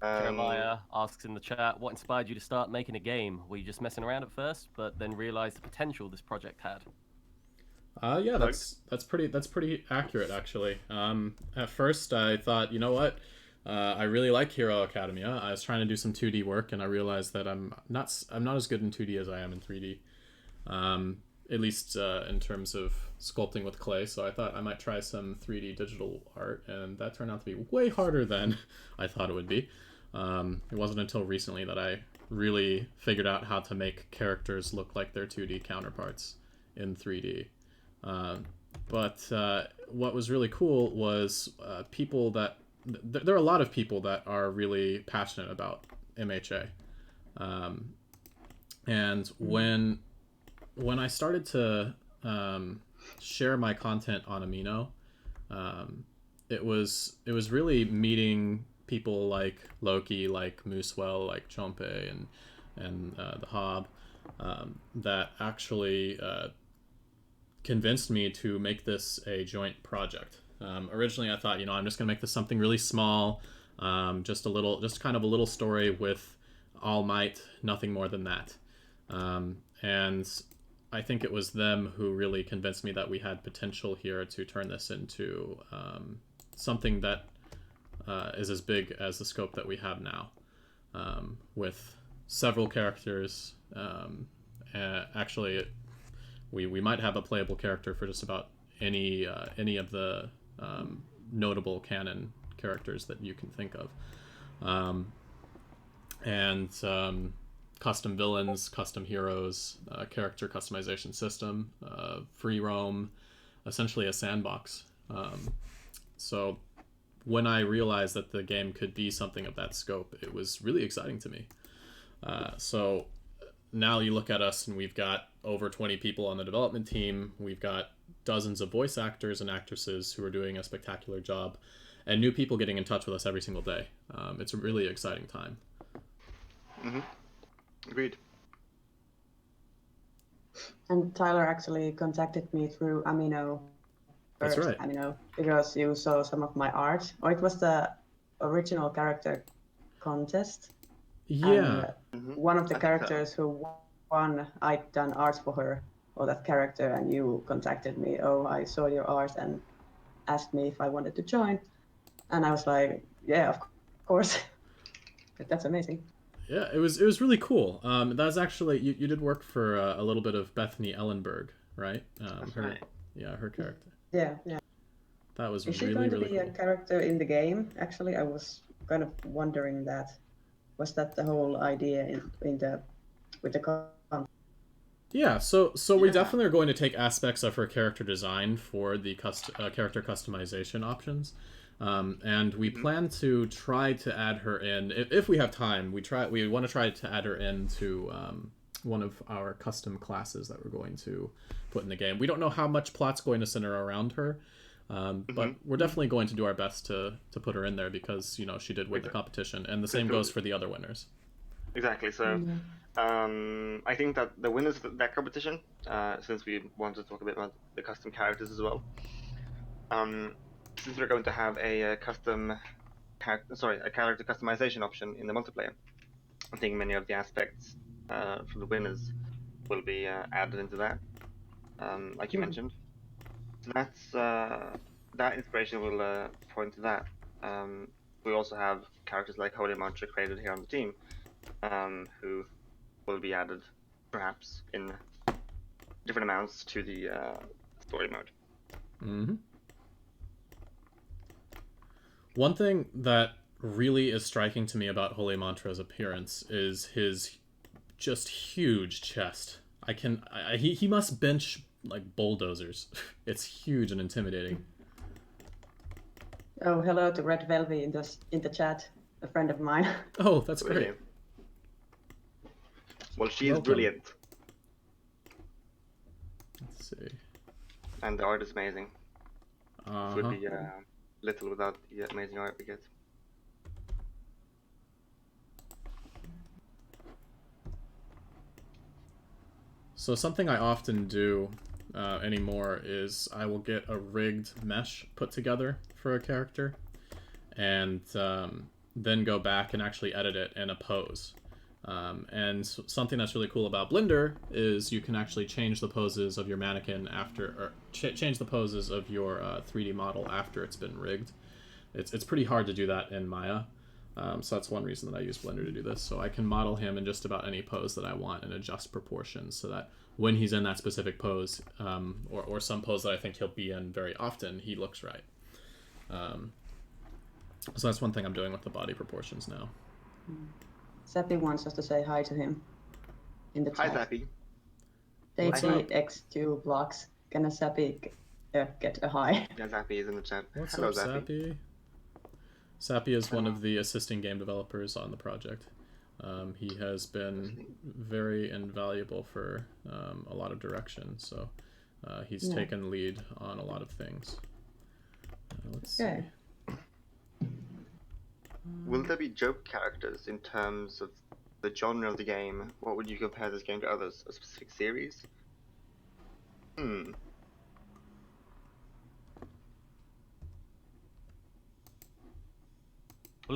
Jeremiah asks in the chat, what inspired you to start making a game? Were you just messing around at first, but then realized the potential this project had? Yeah, that's pretty accurate actually. At first I thought, you know what, I really like Hero Academia. I was trying to do some 2D work, and I realized that I'm not as good in 2D as I am in 3D. At least in terms of sculpting with clay. So I thought I might try some 3D digital art, and that turned out to be way harder than I thought it would be. It wasn't until recently that I really figured out how to make characters look like their 2D counterparts in 3D. But what was really cool was people that... there are a lot of people that are really passionate about MHA. And when I started to share my content on Amino, it was really meeting people like Loki, like Moosewell, like Chompe, and the Hob, that actually convinced me to make this a joint project. Originally, I thought, you know, I'm just gonna make this something really small, just kind of a little story with All Might, nothing more than that. And I think it was them who really convinced me that we had potential here to turn this into something that is as big as the scope that we have now, with several characters. Actually, we might have a playable character for just about any of the notable canon characters that you can think of, and custom villains, custom heroes, character customization system, free roam, essentially a sandbox. So when I realized that the game could be something of that scope, it was really exciting to me. So now you look at us and we've got over 20 people on the development team. We've got dozens of voice actors and actresses who are doing a spectacular job, and new people getting in touch with us every single day. It's a really exciting time. Mm-hmm. Agreed. And Tyler actually contacted me through Amino. That's right. Amino, because you saw some of my art, or it was the original character contest. Yeah. And one of the characters who won, I'd done art for her, or that character, and you contacted me. Oh, I saw your art and asked me if I wanted to join, and I was like, yeah, of course. That's amazing. Yeah, it was really cool. That's actually you did work for a little bit of Bethany Ellenberg, right? That's right. Yeah, her character. Yeah, yeah. That was Is she really, going to really be cool. a character in the game? Actually, I was kind of wondering that. Was that the whole idea in the with the Yeah, so we Yeah. definitely are going to take aspects of her character design for the character customization options, and we plan to try to add her in if we have time. We want to try to add her into one of our custom classes that we're going to put in the game. We don't know how much plot's going to center around her, but we're definitely going to do our best to put her in there because she did win the competition, and the same goes for the other winners. Exactly. So, I think that the winners of that competition, since we want to talk a bit about the custom characters as well, since we're going to have a character customization option in the multiplayer, I think many of the aspects for the winners will be added into that, like you mentioned. So that inspiration will point to that. We also have characters like Holy Mantra created here on the team, who will be added perhaps in different amounts to the story mode. Mm-hmm. One thing that really is striking to me about Holy Mantra's appearance is his just huge chest. He must bench like bulldozers. It's huge and intimidating. Oh, hello to Red Velvet in the chat, a friend of mine. Oh, that's great. Brilliant. Well, she is Welcome. brilliant, Let's see. and the art is amazing. It would Uh-huh. be little without the amazing art we get. So something I often do anymore is I will get a rigged mesh put together for a character, and then go back and actually edit it in a pose. And something that's really cool about Blender is you can actually change the poses of your mannequin or change the poses of your 3D model after it's been rigged. It's pretty hard to do that in Maya. So that's one reason that I use Blender to do this. So I can model him in just about any pose that I want and adjust proportions so that when he's in that specific pose, or some pose that I think he'll be in very often, he looks right. So that's one thing I'm doing with the body proportions now. Zappy wants us to say hi to him in the Hi, chat. Zappy. What's up? X2 blocks. Can a Zappy get a hi? Yeah, Zappy is in the chat. What's Hello, up, Sappy? Sappy is one of the assisting game developers on the project. He has been very invaluable for a lot of direction, so he's taken lead on a lot of things. Let's see. Will there be joke characters in terms of the genre of the game? What would you compare this game to others? A specific series? Well,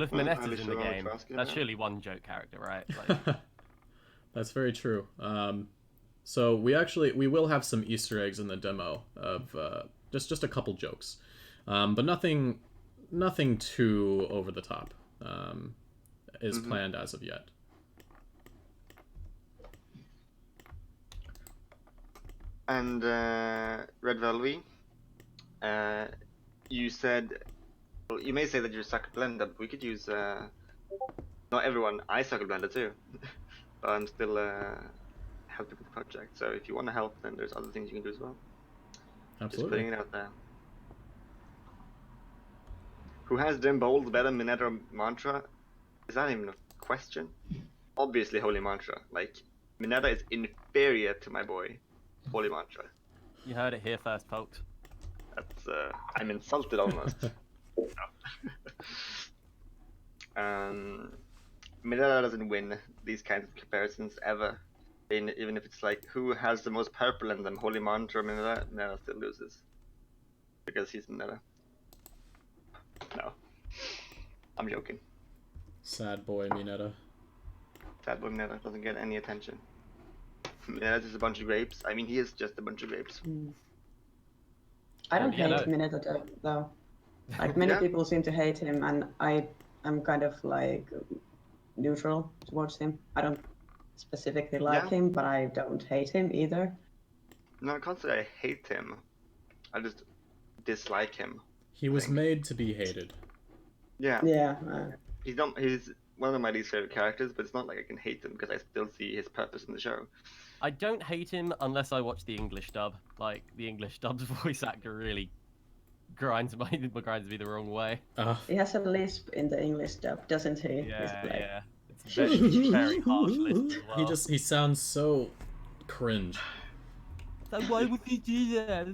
if Well, Minetta's in the Alicia, what game, you're asking that's about? surely one joke character, right? Like, That's very true. So we will have some Easter eggs in the demo of just a couple jokes, but nothing too over the top is planned as of yet. And Red Velvet, you said, well, you may say that you suck at Blender, but we could use, not everyone, I suck at Blender too, but I'm still helping with the project, so if you want to help, then there's other things you can do as well. Absolutely. Just putting it out there. Who has them bold better, Minetta or Mantra? Is that even a question? Obviously Holy Mantra. Like, Minetta is inferior to my boy, Holy Mantra. you heard it here first, folks. That's, I'm insulted almost. Minetta doesn't win these kinds of comparisons ever. Even if it's like, who has the most purple in them, Holy Mantra or Minetta? Minetta still loses. Because he's Minetta. No. I'm joking. Sad boy Minetta. Sad boy Minetta doesn't get any attention. Minetta is a bunch of grapes. I mean, he is just a bunch of grapes. I don't Yeah, hate Mineta though. Like many people seem to hate him, and I'm kind of like neutral towards him. I don't specifically like him, but I don't hate him either. No, I can't say I hate him. I just dislike him. He was think. made to be hated. Yeah. Yeah. He's one of my least favorite characters, but it's not like I can hate him because I still see his purpose in the show. I don't hate him unless I watch the English dub. Like, the English dub's voice actor really grinds me the wrong way. He has a lisp in the English dub, doesn't he? Yeah. It's very, very harsh lisp as well. He sounds so cringe. So why would he do that?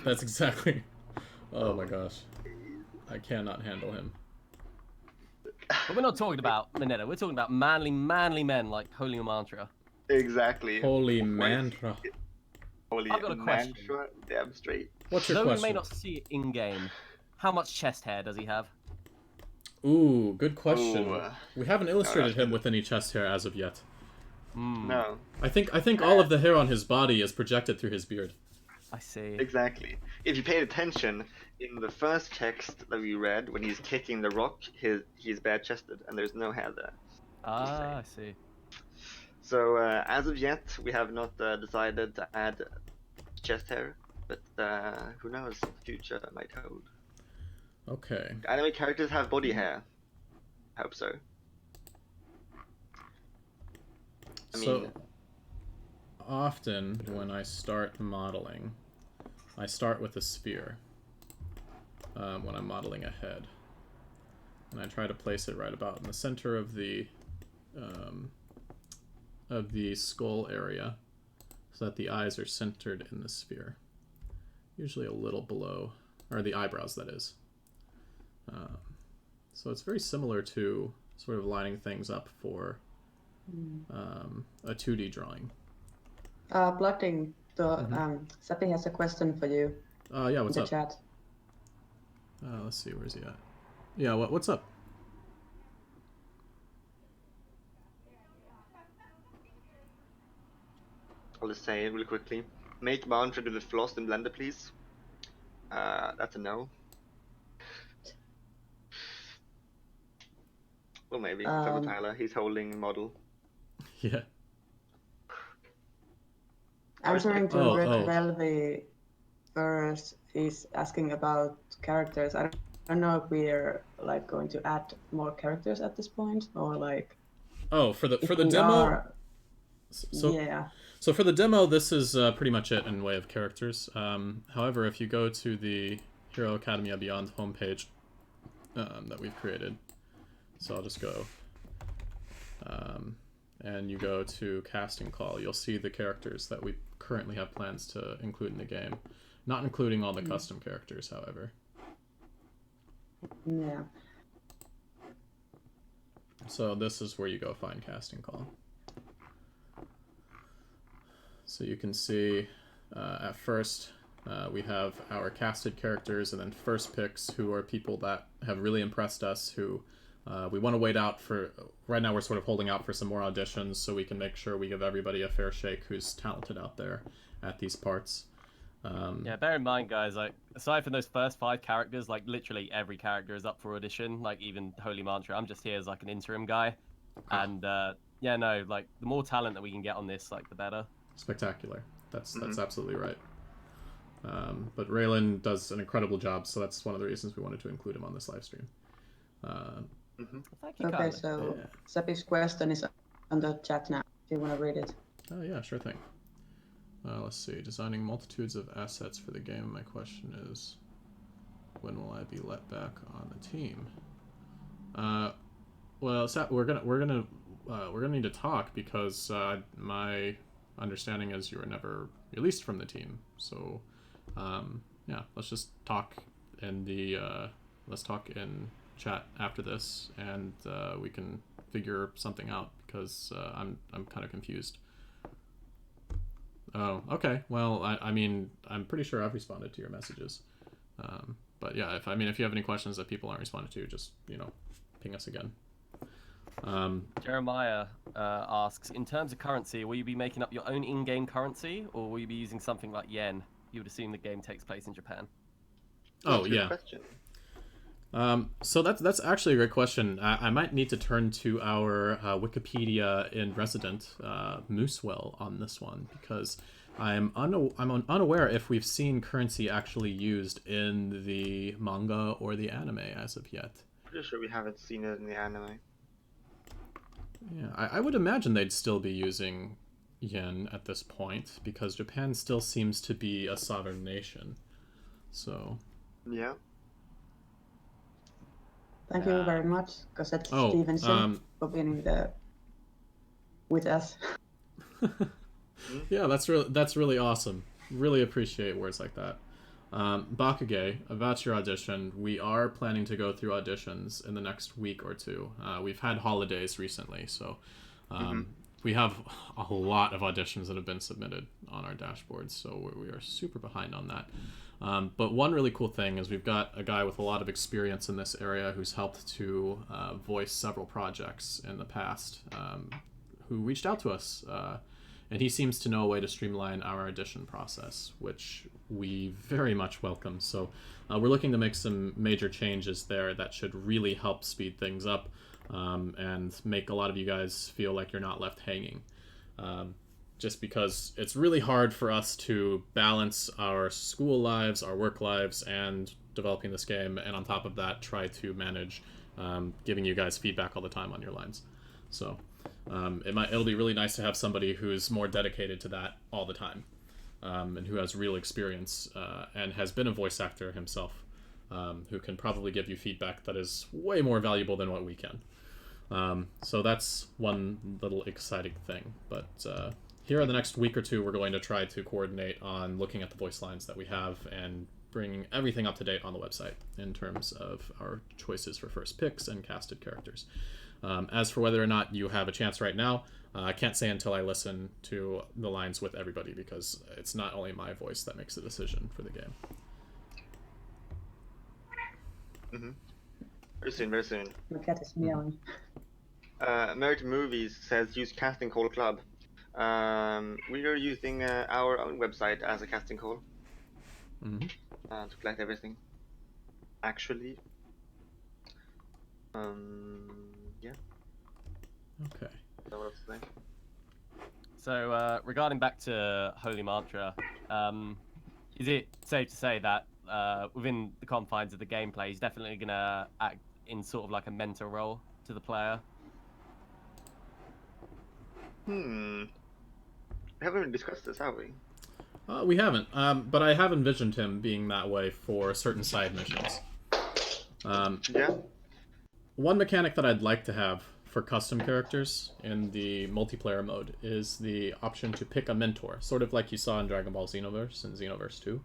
That's exactly. Oh my gosh, I cannot handle him. But we're not talking about Mineta. We're talking about manly men like Holy Mantra. Exactly. Holy mantra. Holy I've got a question. mantra. Damn straight. What's your Though question? we may not see it in game, how much chest hair does he have? Ooh, good question. Ooh. We haven't illustrated him with any chest hair as of yet. No. I think all of the hair on his body is projected through his beard. I see. Exactly. If you paid attention, in the first text that we read, when he's kicking the rock, he's bare-chested, and there's no hair there. Ah, I see. So, as of yet, we have not decided to add chest hair, but who knows, the future might hold. Okay. Anime characters have body hair. I hope so. I So, mean, often when I start modeling, I start with a sphere when I'm modeling a head. And I try to place it right about in the center of the skull area so that the eyes are centered in the sphere. Usually a little below, or the eyebrows, that is. So it's very similar to sort of lining things up for a 2D drawing. Blooding, Seppi has a question for you Yeah, in what's the up? chat. Let's see, where's he at? Yeah, what's up? I'll just say really quickly. Make mantra do the floss in Blender, please. That's a no. Well, maybe. So Tyler, he's holding model. Yeah. Answering to Oh, Red oh. Velvet first, he's asking about characters. I don't know if we're like going to add more characters at this point, or like. Oh, for the if we demo. are, So yeah. So for the demo, this is pretty much it in way of characters. However, if you go to the Hero Academia Beyond homepage that we've created, so I'll just go, and you go to casting call, you'll see the characters that we currently have plans to include in the game, not including all the custom characters, however. Yeah. So this is where you go find casting call. So you can see at first we have our casted characters, and then first picks, who are people that have really impressed us, who we want to wait out for. Right now we're sort of holding out for some more auditions so we can make sure we give everybody a fair shake who's talented out there at these parts. Yeah, bear in mind, guys, like, aside from those first 5 characters, like, literally every character is up for audition, like, even Holy Mantra. I'm just here as, like, an interim guy. And, yeah, no, like, the more talent that we can get on this, like, the better. Spectacular. That's absolutely right. But Raylan does an incredible job, so that's one of the reasons we wanted to include him on this live stream. Thank you, Okay, Kylie. so Yeah. Seppi's question is on the chat now. If you want to read it. Oh yeah, sure thing. Let's see. Designing multitudes of assets for the game. My question is, when will I be let back on the team? Well, we're gonna need to talk, because my understanding is you were never released from the team. So, yeah, let's just talk in the let's talk in chat after this, and we can figure something out, because I'm kind of confused. Oh, okay. Well, I mean, I'm pretty sure I've responded to your messages. But yeah, if you have any questions that people aren't responding to, just, ping us again. Jeremiah asks, in terms of currency, will you be making up your own in-game currency, or will you be using something like yen? You would assume the game takes place in Japan. Oh, That's a good yeah. question. So that's actually a great question. I might need to turn to our Wikipedia in resident Moosewell on this one, because I'm unaware if we've seen currency actually used in the manga or the anime as of yet. Pretty sure we haven't seen it in the anime. Yeah, I would imagine they'd still be using yen at this point because Japan still seems to be a sovereign nation. So. Yeah. Thank you very much, Cosette Oh, Stevenson, for being with us. Yeah, that's really awesome. Really appreciate words like that. Bakuge, about your audition, we are planning to go through auditions in the next week or two. We've had holidays recently, so we have a lot of auditions that have been submitted on our dashboards, so we are super behind on that. But one really cool thing is we've got a guy with a lot of experience in this area who's helped to voice several projects in the past, who reached out to us. And he seems to know a way to streamline our audition process, which we very much welcome. So we're looking to make some major changes there that should really help speed things up and make a lot of you guys feel like you're not left hanging. Just because it's really hard for us to balance our school lives, our work lives, and developing this game, and on top of that, try to manage giving you guys feedback all the time on your lines. So it'll be really nice to have somebody who's more dedicated to that all the time, and who has real experience and has been a voice actor himself, who can probably give you feedback that is way more valuable than what we can. So that's one little exciting thing. But here in the next week or two, we're going to try to coordinate on looking at the voice lines that we have and bringing everything up to date on the website in terms of our choices for first picks and casted characters. As for whether or not you have a chance right now, I can't say until I listen to the lines with everybody, because it's not only my voice that makes the decision for the game. Very soon, very soon. My cat is meowing. American Movies says use casting call club. We are using our own website as a casting call to collect everything. Actually, yeah. Okay. Is that what I was saying? So regarding back to Holy Mantra, is it safe to say that within the confines of the gameplay, he's definitely going to act in sort of like a mentor role to the player? We haven't really discussed this, have we? We haven't, but I have envisioned him being that way for certain side missions. Yeah. One mechanic that I'd like to have for custom characters in the multiplayer mode is the option to pick a mentor, sort of like you saw in Dragon Ball Xenoverse and Xenoverse 2,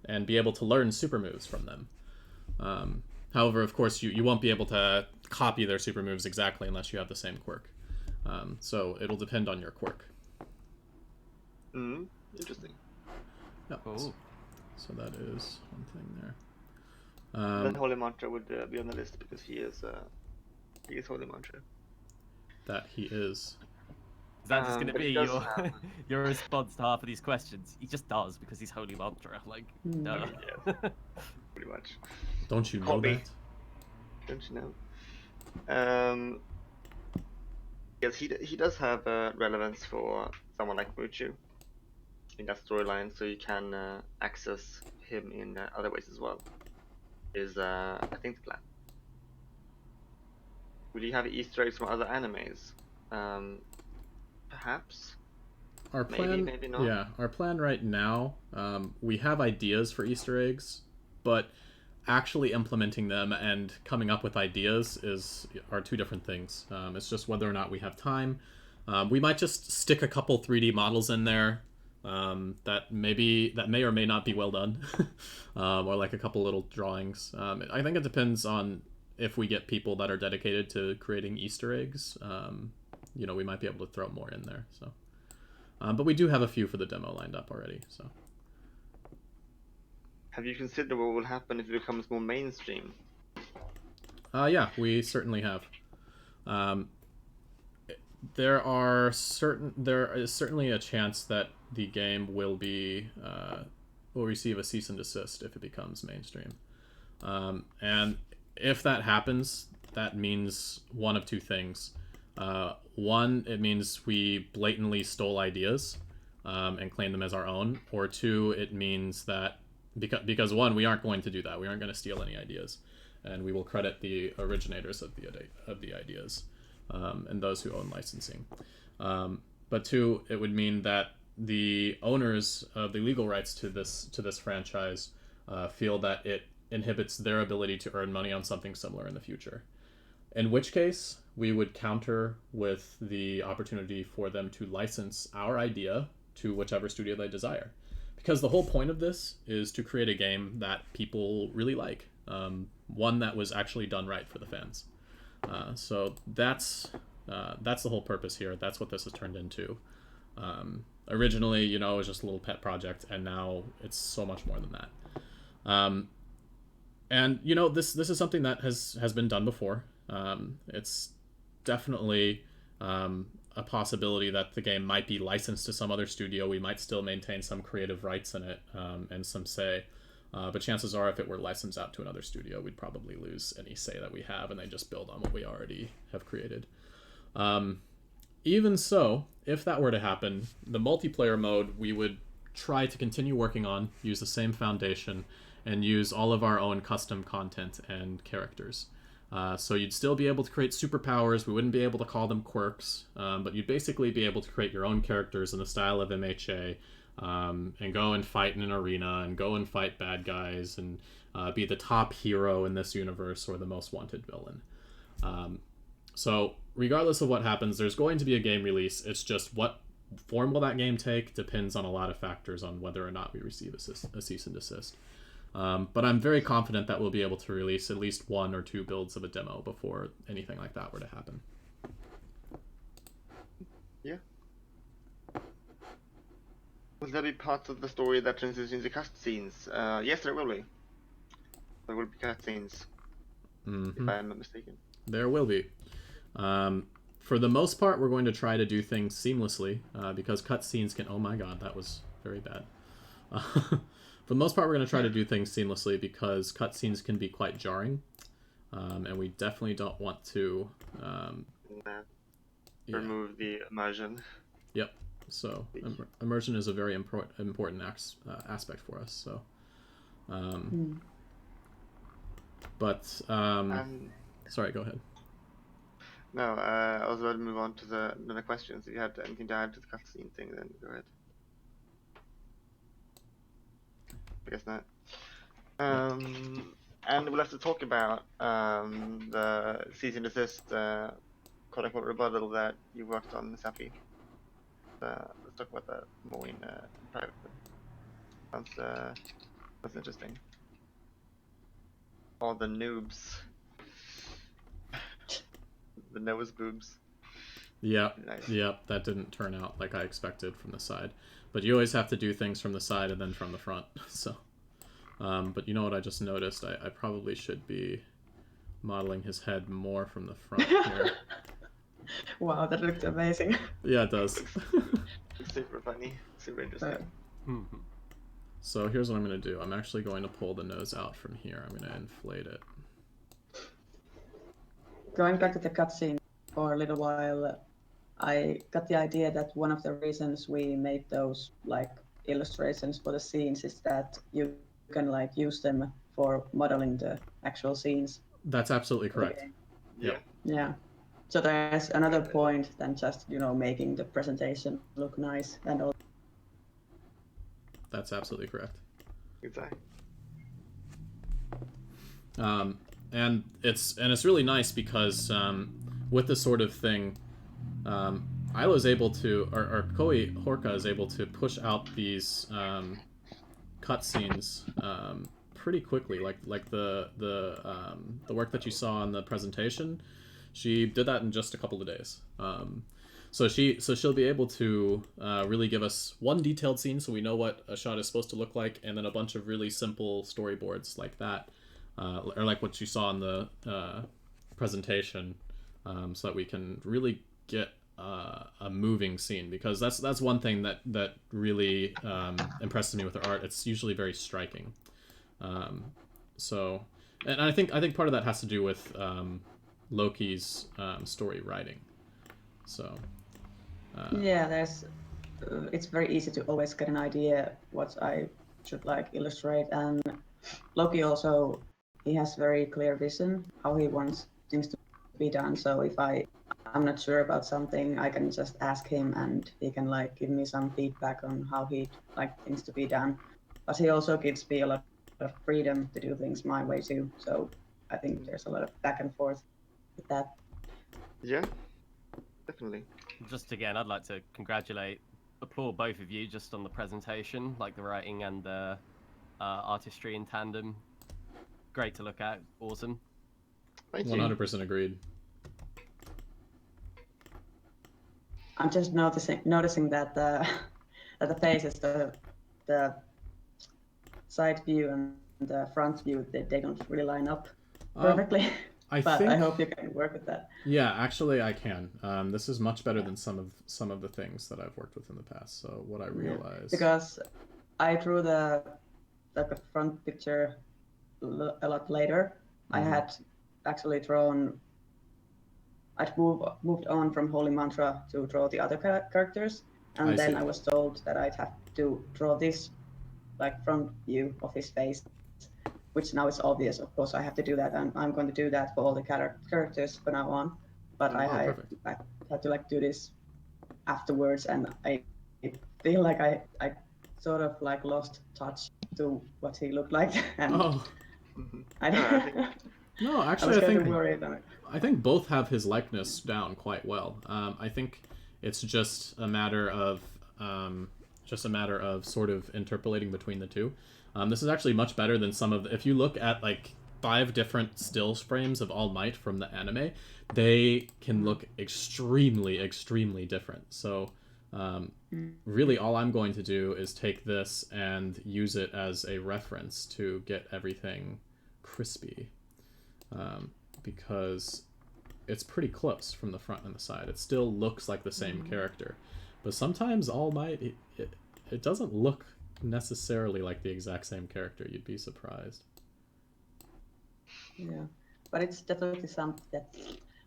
and be able to learn super moves from them. However, of course, you won't be able to copy their super moves exactly unless you have the same quirk. So it'll depend on your quirk. Interesting. Yep. Cool. So that is one thing there. Then Holy Mantra would be on the list because he is Holy Mantra. That he is. Is that just going to but be he does your have- your response to half of these questions? He just does because he's Holy Mantra. Like, duh. Yeah, pretty much. Don't you know Hobby. that? Don't you know? Yes, he does have relevance for someone like Muchu in that storyline, so you can access him in other ways as well. Is I think the plan. Will you have Easter eggs from other animes? Perhaps. Our plan, maybe not. Yeah, our plan right now, we have ideas for Easter eggs, but actually implementing them and coming up with ideas are two different things. It's just whether or not we have time. We might just stick a couple 3D models in there that may or may not be well done, or like a couple little drawings. I think it depends on if we get people that are dedicated to creating Easter eggs. We might be able to throw more in there. So, but we do have a few for the demo lined up already. So. Have you considered what will happen if it becomes more mainstream? Yeah, we certainly have. There is certainly a chance that the game will receive a cease and desist if it becomes mainstream. And if that happens, that means one of two things. One, it means we blatantly stole ideas, and claim them as our own, or two, it means that because one, we aren't going to do that. We aren't going to steal any ideas, and we will credit the originators of the ideas and those who own licensing. But two, it would mean that the owners of the legal rights to this franchise feel that it inhibits their ability to earn money on something similar in the future. In which case, we would counter with the opportunity for them to license our idea to whichever studio they desire. Because the whole point of this is to create a game that people really like. One that was actually done right for the fans. So that's the whole purpose here. That's what this has turned into. Originally, it was just a little pet project, and now it's so much more than that. And this is something that has been done before. It's definitely a possibility that the game might be licensed to some other studio. We might still maintain some creative rights in it and some say. But chances are, if it were licensed out to another studio, we'd probably lose any say that we have, and they just build on what we already have created. Even so, if that were to happen, the multiplayer mode we would try to continue working on, use the same foundation, and use all of our own custom content and characters. So you'd still be able to create superpowers. We wouldn't be able to call them quirks, but you'd basically be able to create your own characters in the style of MHA, and go and fight in an arena, and go and fight bad guys, and be the top hero in this universe or the most wanted villain. So regardless of what happens, there's going to be a game release. It's just what form will that game take depends on a lot of factors on whether or not we receive a cease and desist. But I'm very confident that we'll be able to release at least 1 or 2 builds of a demo before anything like that were to happen. Yeah. Will there be parts of the story that transitions into cutscenes? Yes, there will be. There will be cutscenes, if I'm not mistaken. There will be. For the most part, we're going to try to do things seamlessly, because cutscenes can... Oh my god, that was very bad. For the most part, we're going to try to do things seamlessly because cutscenes can be quite jarring, and we definitely don't want to remove the immersion. Yep. So immersion is a very important aspect for us. So, but sorry, go ahead. No, I was about to move on to the questions. If you had anything to add to the cutscene thing, then go ahead. I guess not. And we'll have to talk about the cease and desist quote-unquote rebuttal that you worked on, Sappy. Let's talk about that more in private. Sounds interesting. All the noobs. The nose boobs. Yep. Nice. Yep, that didn't turn out like I expected from the side. But you always have to do things from the side and then from the front. So, but you know what I just noticed? I probably should be modeling his head more from the front here. Wow, that looked amazing. Yeah, it does. Super funny. Super interesting. So here's what I'm going to do. I'm actually going to pull the nose out from here. I'm going to inflate it. Going back to the cutscene for a little while, I got the idea that one of the reasons we made those like illustrations for the scenes is that you can like use them for modeling the actual scenes. That's absolutely correct. Yeah. Yeah. So there's another point than just, making the presentation look nice and all. That's absolutely correct. Exactly. And it's really nice because with this sort of thing, I was able to, or Horkka is able to push out these cutscenes pretty quickly. Like the work that you saw in the presentation, she did that in just a couple of days. So she'll be able to really give us one detailed scene, so we know what a shot is supposed to look like, and then a bunch of really simple storyboards like that. Or like what you saw in the presentation, so that we can really get a moving scene, because that's one thing that really impresses me with her art. It's usually very striking. So, and I think part of that has to do with Loki's story writing. So. Yeah, there's it's very easy to always get an idea what I should like illustrate. And Loki also, he has very clear vision how he wants things to be done. So if I'm not sure about something, I can just ask him and he can like give me some feedback on how he'd like things to be done. But he also gives me a lot of freedom to do things my way too. So I think there's a lot of back and forth with that. Yeah, definitely. Just again, I'd like to applaud both of you just on the presentation, like the writing and the artistry in tandem. Great to look at. Awesome. Thank you. 100% agreed. I'm just noticing that that the faces, the side view and the front view, they don't really line up perfectly. But I hope you can work with that. Yeah, actually, I can. This is much better than some of the things that I've worked with in the past. So what I realized, because I drew the front picture a lot later. I had actually drawn. I'd moved on from Holy Mantra to draw the other characters, and then I was told that I'd have to draw this like front view of his face, which now is obvious. Of course, I have to do that, and I'm going to do that for all the characters from now on. But I had to like do this afterwards, and I feel like I sort of like lost touch to what he looked like. And no, actually, I think both have his likeness down quite well. I think it's just a matter of sort of interpolating between the two. This is actually much better than some of if you look at like 5 different stills frames of All Might from the anime, they can look extremely different. So really all I'm going to do is take this and use it as a reference to get everything crispy, because it's pretty close from the front and the side. It still looks like the same character, but sometimes All Might it doesn't look necessarily like the exact same character. You'd be surprised. Yeah, but it's definitely something that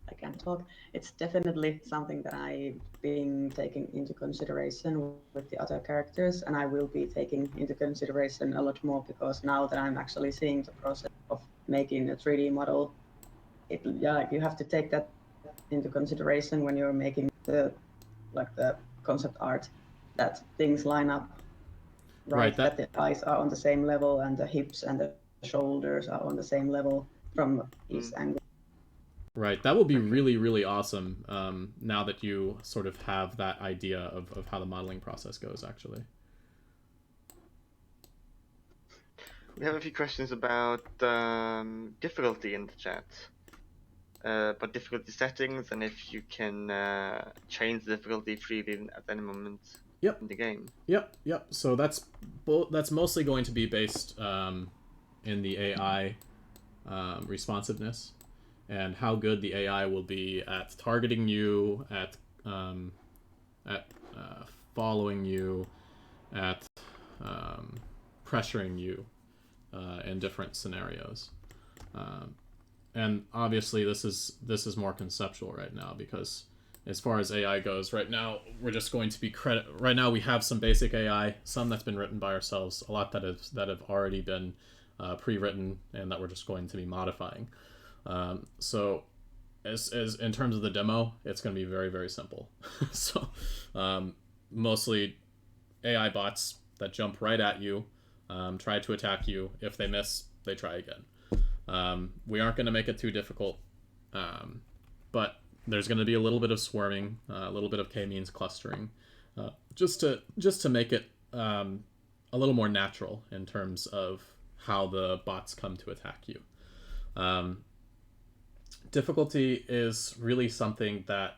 I can't talk. It's definitely something that I've been taking into consideration with the other characters, and I will be taking into consideration a lot more, because now that I'm actually seeing the process of making a 3D model, you have to take that into consideration when you're making the concept art, that things line up right, that the eyes are on the same level and the hips and the shoulders are on the same level from each angle. Right, that will be really awesome now that you sort of have that idea of how the modeling process goes, actually. We have a few questions about difficulty in the chat. But difficulty settings, and if you can change the difficulty freely at any moment in the game. Yep. So that's mostly going to be based in the AI responsiveness and how good the AI will be at targeting you, at following you, at pressuring you in different scenarios. And obviously this is more conceptual right now, because as far as AI goes, right now we're just going to be right now we have some basic AI, some that's been written by ourselves, a lot that have already been pre-written and that we're just going to be modifying. So as in terms of the demo, it's going to be very simple. So mostly AI bots that jump right at you, try to attack you. If they miss, they try again. We aren't going to make it too difficult, but there's going to be a little bit of swarming, a little bit of k-means clustering, just to make it a little more natural in terms of how the bots come to attack you. Difficulty is really something that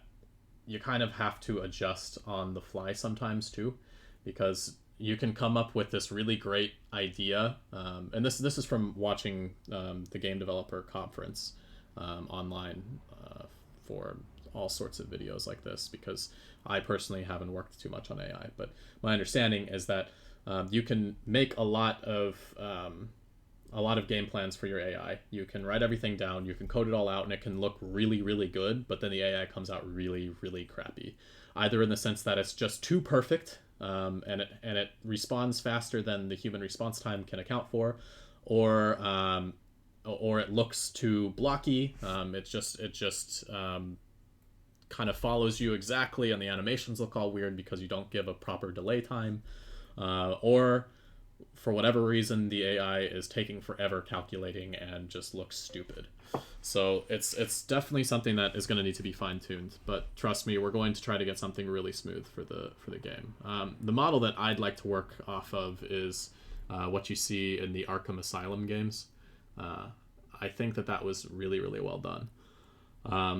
you kind of have to adjust on the fly sometimes too, because you can come up with this really great idea, and this is from watching the game developer conference online for all sorts of videos like this, because I personally haven't worked too much on AI, but my understanding is that you can make a lot of a lot of game plans for your AI. You can write everything down, you can code it all out, and it can look really, really good, but then the AI comes out really, really crappy. Either in the sense that it's just too perfect, and it responds faster than the human response time can account for, or it looks too blocky. It just kind of follows you exactly, and the animations look all weird because you don't give a proper delay time, or for whatever reason the AI is taking forever calculating and just looks stupid. So it's definitely something that is going to need to be fine-tuned, but trust me, we're going to try to get something really smooth for the game. The model that I'd like to work off of is what you see in the Arkham Asylum games. I think that was really, really well done.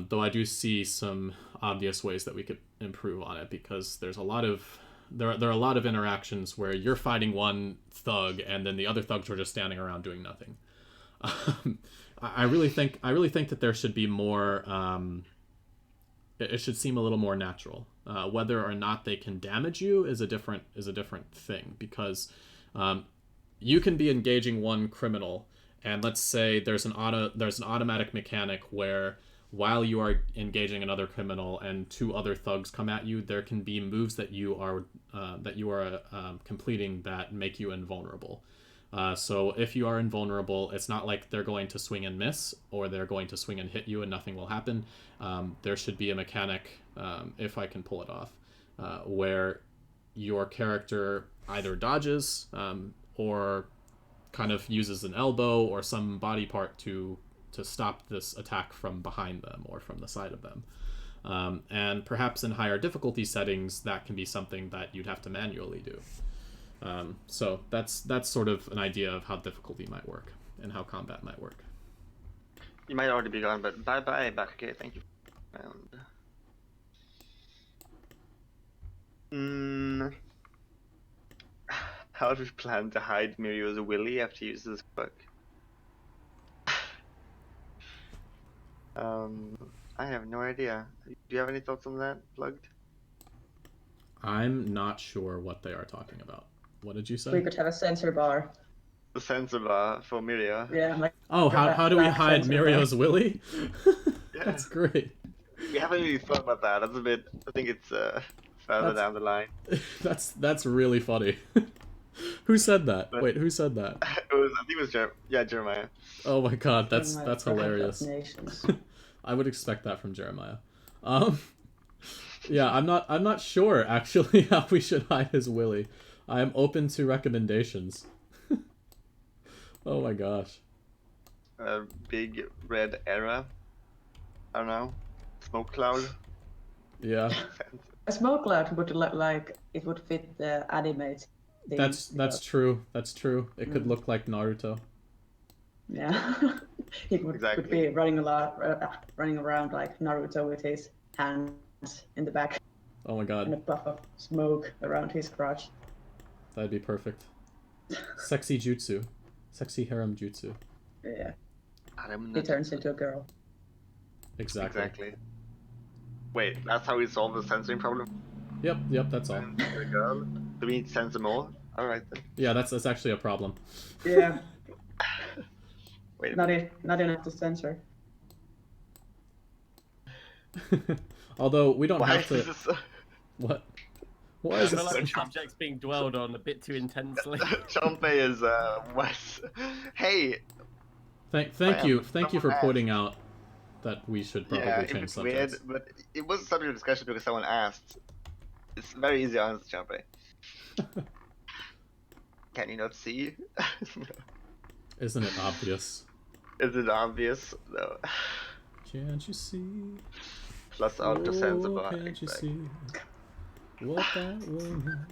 Though I do see some obvious ways that we could improve on it, because there's a lot of there are a lot of interactions where you're fighting one thug and then the other thugs are just standing around doing nothing. I really think that there should be more. It should seem a little more natural. Whether or not they can damage you is a different thing, because you can be engaging one criminal, and let's say there's an automatic mechanic where while you are engaging another criminal and two other thugs come at you, there can be moves that you are completing that make you invulnerable. So if you are invulnerable, it's not like they're going to swing and miss, or they're going to swing and hit you and nothing will happen. There should be a mechanic, if I can pull it off, where your character either dodges or kind of uses an elbow or some body part to stop this attack from behind them or from the side of them. And perhaps in higher difficulty settings, that can be something that you'd have to manually do. So that's sort of an idea of how difficulty might work and how combat might work. You might already be gone, but bye-bye, Bakuke. Thank you. How do we plan to hide Mirio's willy after he uses this quirk? I have no idea. Do you have any thoughts on that, Plugged? I'm not sure what they are talking about. What did you say? We could have a sensor bar. The sensor bar for Mirio. Yeah, like. Oh, how do we hide sensor Mirio's willy? Yeah. That's great. We haven't really thought about that. That's a bit. I think it's further down the line. That's really funny. Who said that? But- Wait, who said that? I think it was Jeremiah. Oh my god, that's Jeremiah hilarious. nations. I would expect that from Jeremiah. Yeah, I'm not sure actually how we should hide his willy. I am open to recommendations. Oh my gosh. A big red era. I don't know. Smoke cloud. Yeah. A smoke cloud would look like it would fit the animate. thing. That's true. That's true. It could look like Naruto. Yeah, he could be running around like Naruto with his hands in the back Oh my and god. a puff of smoke around his crotch. That'd be perfect. Sexy jutsu. Sexy harem jutsu. Yeah, Adam he turns into a girl. Exactly. Wait, that's how we solve the censoring problem? Yep, that's all. The girl? Do we need to censor more? Alright then. Yeah, that's actually a problem. Yeah, Wait a not enough to censor. Although we don't Why have to. is this so... What? Why I is feel this? like the subject's being dwelled on a bit too intensely. Chompe is Wes. Hey! Thank you for Someone asked. pointing out that we should probably Yeah, change it's subjects. weird, but it was a subject of discussion because someone asked. It's very easy to answer, Chompe. Can you not see? Isn't it obvious? Is it obvious? No. Can't you see? Plus Alt to censor bar. Can't you exactly. see what that woman?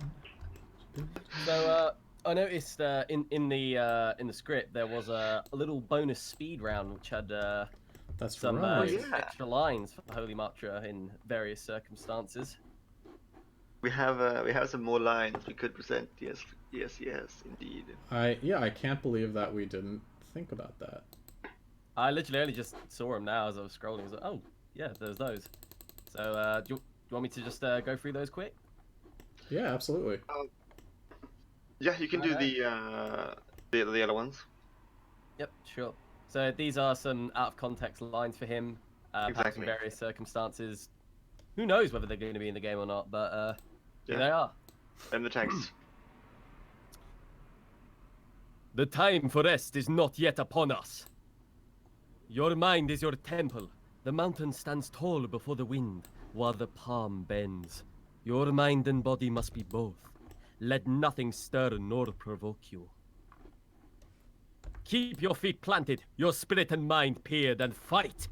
So I noticed in the script there was a little bonus speed round which had That's some right. yeah. extra lines for Holy Matra in various circumstances. We have some more lines we could present. Yes, indeed. I can't believe that we didn't think about that. I literally only just saw them now as I was scrolling. I was like, oh yeah, there's those. So do you want me to just go through those quick? Yeah, absolutely. Yeah, you can do Okay. the other ones. Yep, sure. So these are some out of context lines for him, perhaps in Exactly. various circumstances. Who knows whether they're going to be in the game or not, but here they are. And the text. The time for rest is not yet upon us. Your mind is your temple. The mountain stands tall before the wind, while the palm bends. Your mind and body must be both. Let nothing stir nor provoke you. Keep your feet planted, your spirit and mind paired, and fight.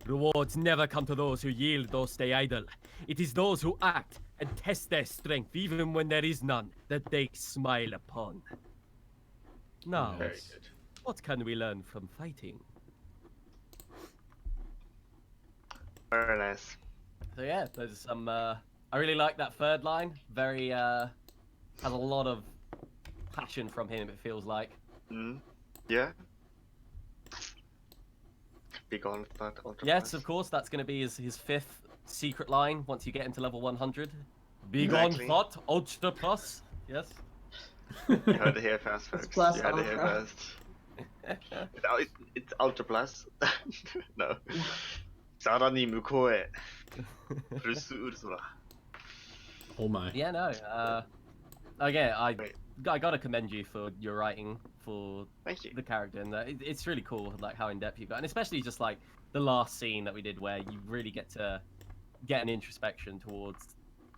Rewards never come to those who yield or stay idle. It is those who act and test their strength, even when there is none, that they smile upon. Now, Very good. what can we learn from fighting? Very nice. So yeah, there's some. I really like that third line. Very has a lot of passion from him. It feels like. Yeah. Be gone with that ultra. Yes, of course. That's going to be his fifth secret line once you get into level 100. Be Exactly. gone, thought ultra plus. Yes. You heard it here first, folks. plus You heard it here ultra. first. It's ultra plus. No. さらに向こうへ。プルスウルスラ。 Oh my. Yeah, no. Again, I Wait. gotta commend you for your writing for Thank you. the character, and it's really cool, like how in depth you got, and especially just like the last scene that we did, where you really get to get an introspection towards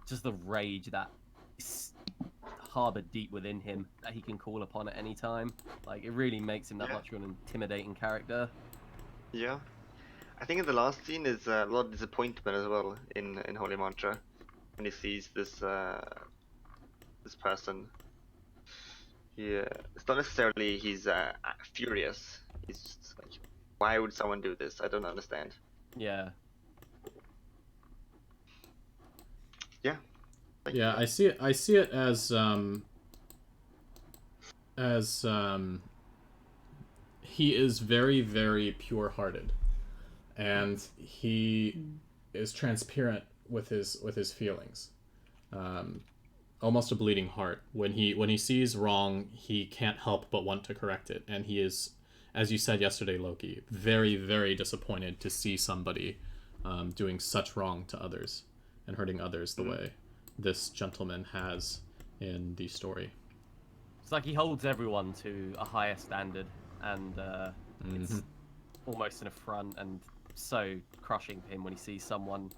just the rage that is harbored deep within him that he can call upon at any time. Like it really makes him that Yeah. much of an intimidating character. Yeah. I think in the last scene is a lot of disappointment as well in Holy Mantra when he sees this this person. It's not necessarily he's furious. He's just like, why would someone do this? I don't understand. Yeah. Yeah. Yeah, I see it as he is very, very pure-hearted, and he is transparent with his feelings. Almost a bleeding heart. When he sees wrong, he can't help but want to correct it, and he is, as you said yesterday, Loki, very, very disappointed to see somebody doing such wrong to others and hurting others the way this gentleman has in the story. It's like he holds everyone to a higher standard, and it's almost an affront and so crushing for him when he sees someone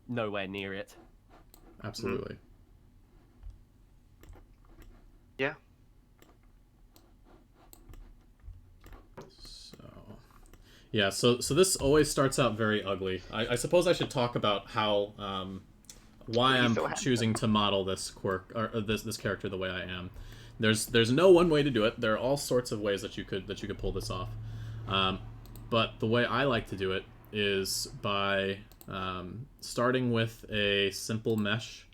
nowhere near it. Absolutely. Yeah. So this always starts out very ugly. I suppose I should talk about how why He's I'm so handsome. choosing to model this quirk or this character the way I am. There's no one way to do it. There are all sorts of ways that you could pull this off. But the way I like to do it is by starting with a simple mesh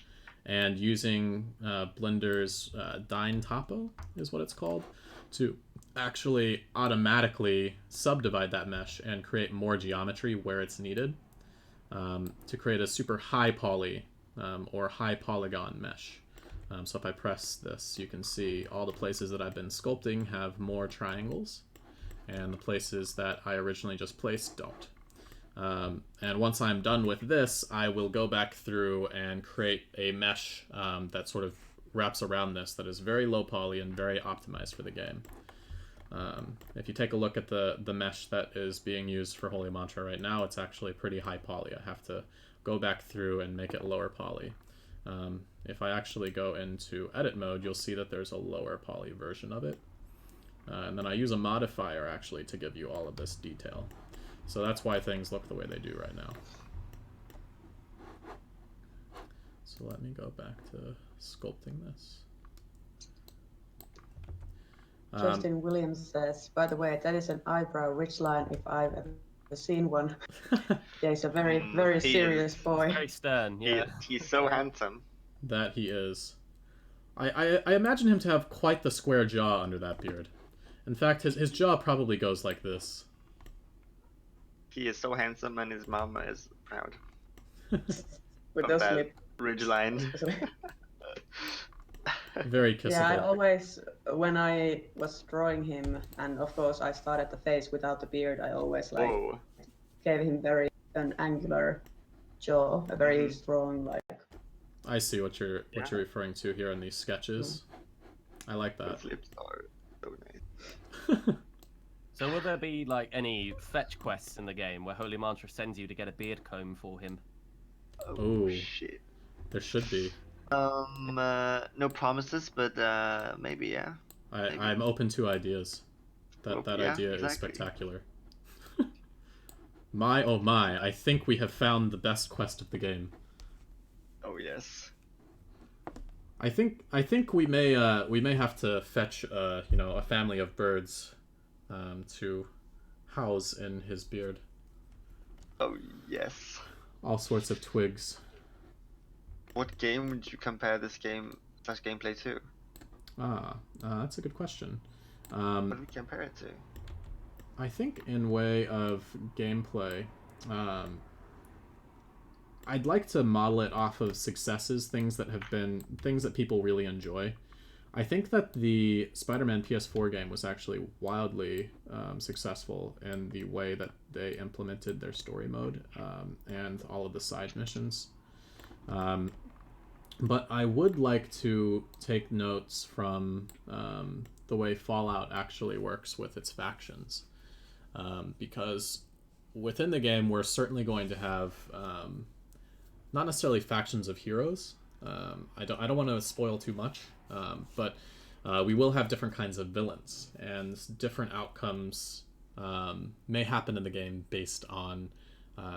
and using Blender's Dyn Topo is what it's called, to actually automatically subdivide that mesh and create more geometry where it's needed, to create a super high poly or high polygon mesh. So if I press this, you can see all the places that I've been sculpting have more triangles, and the places that I originally just placed don't. And once I'm done with this, I will go back through and create a mesh that sort of wraps around this that is very low poly and very optimized for the game. If you take a look at the mesh that is being used for Holy Mantra right now, it's actually pretty high poly. I have to go back through and make it lower poly. If I actually go into edit mode, you'll see that there's a lower poly version of it. And then I use a modifier actually to give you all of this detail. So that's why things look the way they do right now. So let me go back to sculpting this. Justin Williams says, by the way, that is an eyebrow ridgeline if I've ever seen one. Yeah, he's a very, very He serious is. boy. Very stern, yeah. He's so handsome. That he is. I imagine him to have quite the square jaw under that beard. In fact, his jaw probably goes like this. He is so handsome, and his mom is proud. With Of those that lip. ridgeline. Very kissable. Yeah, I always, when I was drawing him, and of course I started the face without the beard, I always like Whoa. gave him an angular jaw, a very strong like. I see what you're referring to here in these sketches. I like that. Those lips are so nice. So will there be like any fetch quests in the game where Holy Mantra sends you to get a beard comb for him? Oh, shit. There should be. No promises, but maybe, yeah. I'm open to ideas. That Yeah, idea is exactly. spectacular. My oh my, I think we have found the best quest of the game. Oh yes. I think we may have to fetch a family of birds to house in his beard. Oh yes. All sorts of twigs. What game would you compare this gameplay to? That's a good question. What do we compare it to? I think in way of gameplay, I'd like to model it off of successes, things that people really enjoy. I think that the Spider-Man PS4 game was actually wildly successful in the way that they implemented their story mode and all of the side missions. But I would like to take notes from the way Fallout actually works with its factions. Because within the game, we're certainly going to have not necessarily factions of heroes. I don't want to spoil too much, but we will have different kinds of villains, and different outcomes may happen in the game based on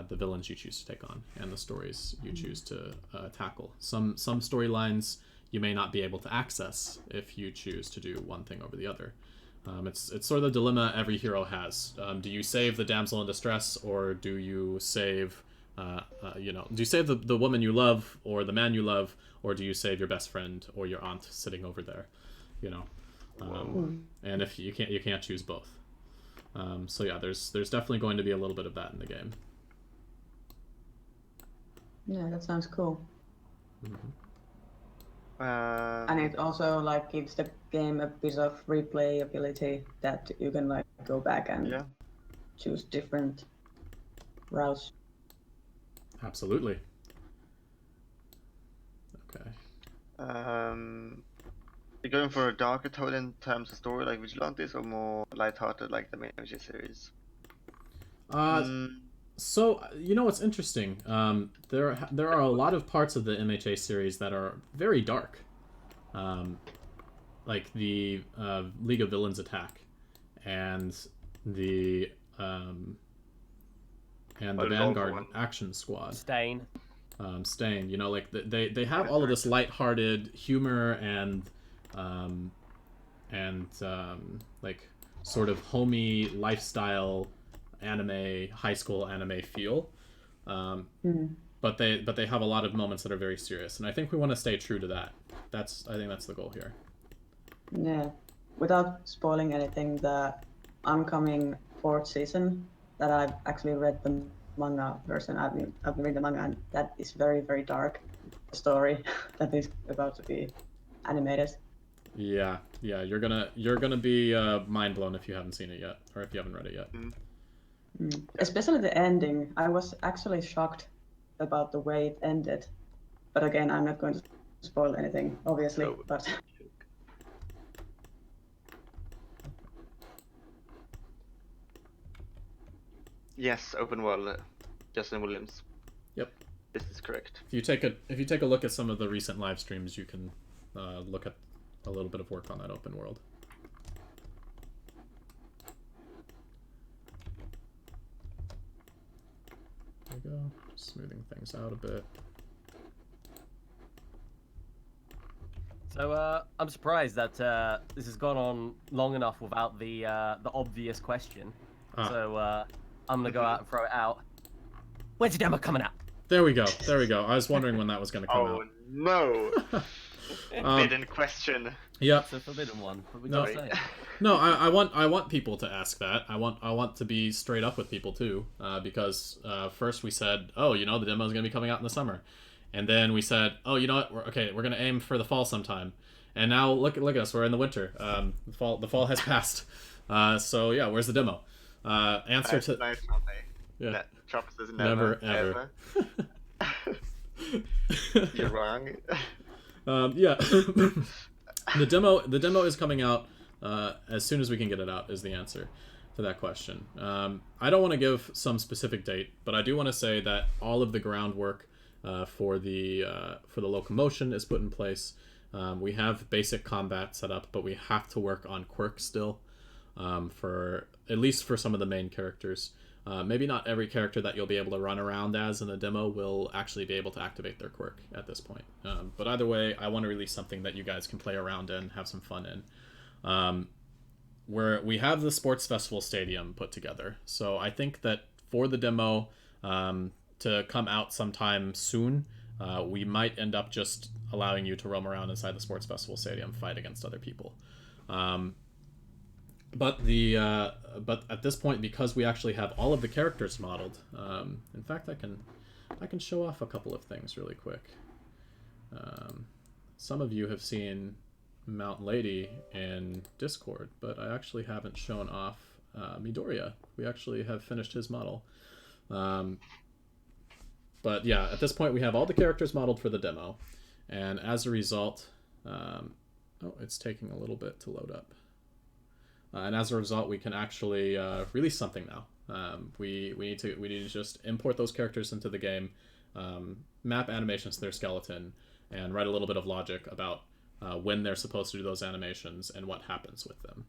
the villains you choose to take on and the stories you choose to tackle. Some storylines you may not be able to access if you choose to do one thing over the other. It's sort of the dilemma every hero has. Do you save the damsel in distress, or do you save do you save the woman you love or the man you love, or do you save your best friend or your aunt sitting over there? And if you can't choose both. So yeah, there's definitely going to be a little bit of that in the game. Yeah, that sounds cool. Mm-hmm. And it also like gives the game a bit of replayability, that you can like go back and choose different routes. Absolutely. Okay. You're going for a darker tone in terms of story like Vigilantes, or more lighthearted like the main MHA series? So what's interesting? There are a lot of parts of the MHA series that are very dark, like the League of Villains attack, and the Vanguard Action Squad. Stain. Stain. Like they have all of this lighthearted humor and like sort of homey lifestyle anime, high school anime feel, but they have a lot of moments that are very serious, and I think we want to stay true to that. I think that's the goal here. Yeah, without spoiling anything, the oncoming 4th season that I've actually read the manga version. I've been reading the manga, and that is very, very dark. The story that is about to be animated. Yeah, you're gonna be mind blown if you haven't seen it yet, or if you haven't read it yet. Especially the ending. I was actually shocked about the way it ended. But again, I'm not going to spoil anything, obviously. No. But yes, open world, Justin Williams. Yep. This is correct. If you take a look at some of the recent live streams, you can look at a little bit of work on that open world. There we go. Smoothing things out a bit. So I'm surprised that this has gone on long enough without the obvious question. So I'm gonna go out and throw it out. When's the demo coming out? There we go. I was wondering when that was gonna come out. Oh no! Forbidden question. Yep. It's a forbidden one. But we No. gotta say it. No, I want people to ask that. I want to be straight up with people too, because first we said, oh, the demo is gonna be coming out in the summer, and then we said, oh, you know what, we're gonna aim for the fall sometime, And now look at us. We're in the winter. The fall has passed. So yeah, where's the demo? Answer to nice, Trompé. yeah. Trompé says Never ever. You're wrong. Yeah. The demo is coming out as soon as we can get it out. Is the answer to that question. I don't want to give some specific date, but I do want to say that all of the groundwork for the locomotion is put in place. We have basic combat set up, but we have to work on quirk still, for at least for some of the main characters. Maybe not every character that you'll be able to run around as in the demo will actually be able to activate their quirk at this point. But either way, I want to release something that you guys can play around in, have some fun in. Where we have the sports festival stadium put together. So I think that for the demo to come out sometime soon, we might end up just allowing you to roam around inside the sports festival stadium, fight against other people. But at this point, because we actually have all of the characters modeled, in fact, I can show off a couple of things really quick. Some of you have seen Mount Lady in Discord, but I actually haven't shown off Midoriya. We actually have finished his model. But yeah, at this point we have all the characters modeled for the demo, and as a result, oh, it's taking a little bit to load up. And as a result, we can actually release something now. We need to just import those characters into the game, map animations to their skeleton, and write a little bit of logic about when they're supposed to do those animations and what happens with them.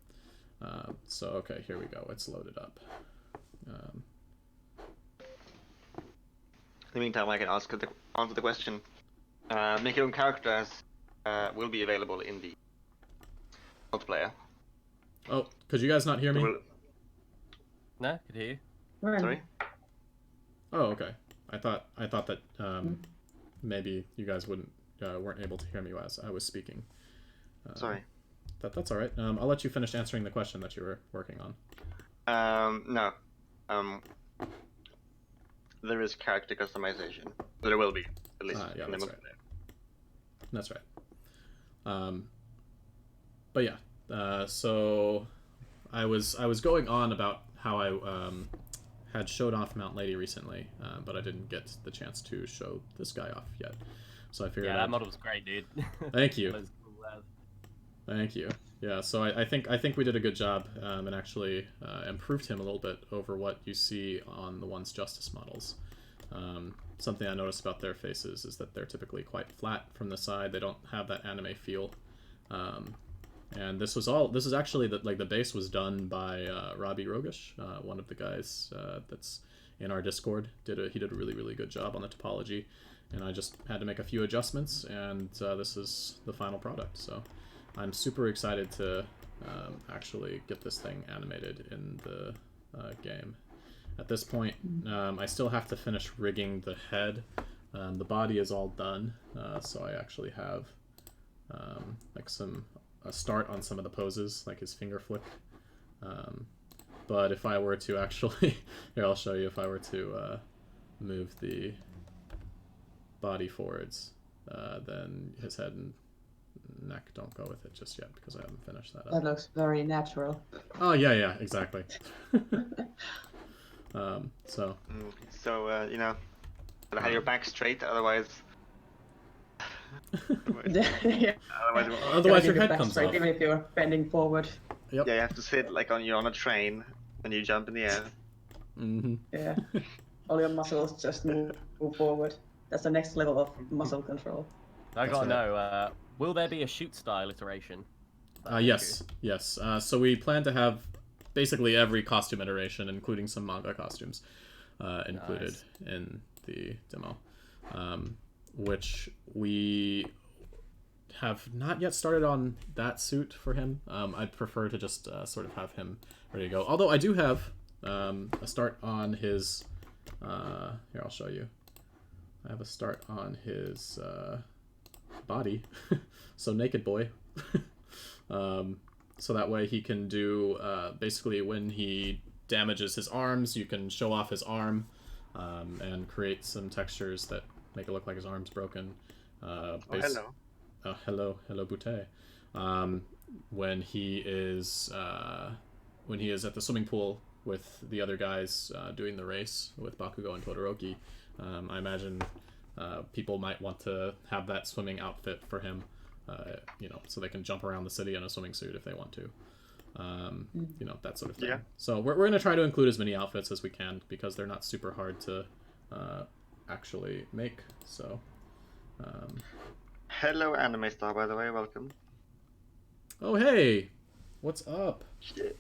So okay, here we go. It's loaded up. In the meantime, I can answer the question. Make your own characters will be available in the multiplayer. Oh, could you guys not hear me? No, I could hear you. Sorry? Oh, okay. I thought that maybe you guys weren't able to hear me as I was speaking. Sorry. That's all right. I'll let you finish answering the question that you were working on. No. There is character customization. There will be, at least. Yeah, in the that's right. multiplayer. That's right. But yeah, so I was going on about how I had showed off Mount Lady recently, but I didn't get the chance to show this guy off yet. So I figured that model was great, dude. Thank you. Thank you. Yeah, so I think we did a good job and actually improved him a little bit over what you see on the One's Justice models. Something I noticed about their faces is that they're typically quite flat from the side. They don't have that anime feel. And this is actually the base was done by Robbie Rogish, one of the guys that's in our Discord. He did a really, really good job on the topology, and I just had to make a few adjustments, and this is the final product. So I'm super excited to actually get this thing animated in the game. At this point, I still have to finish rigging the head. The body is all done, so I actually have a start on some of the poses, like his finger flick. But if I were to actually, here I'll show you, if I were to move the body forwards, then his head and neck don't go with it just yet because I haven't finished that up. That looks very natural. Oh yeah, exactly. So you know, have your back straight, otherwise. Yeah. Otherwise your head back comes straight, off. even if you're bending forward. Yep. Yeah, you have to sit like you're on a train when you jump in the air. Mm-hmm. Yeah. All your muscles just move forward. That's the next level of muscle control. I gotta right. know, will there be a shoot style iteration? Yes. So we plan to have basically every costume iteration, including some manga costumes, included in the demo, which we have not yet started on that suit for him. I'd prefer to just sort of have him ready to go. Although I do have a start on his... here, I'll show you. I have a start on his body. So Naked Boy. So that way he can do, basically when he damages his arms, you can show off his arm and create some textures that make it look like his arm's broken. Hello. hello, Butte. When he is at the swimming pool with the other guys doing the race with Bakugo and Todoroki, I imagine people might want to have that swimming outfit for him, so they can jump around the city in a swimming suit if they want to. That sort of thing. Yeah. So we're going to try to include as many outfits as we can because they're not super hard to actually make. So. Hello, Anime Star, by the way. Welcome. Oh, hey! What's up? Shit.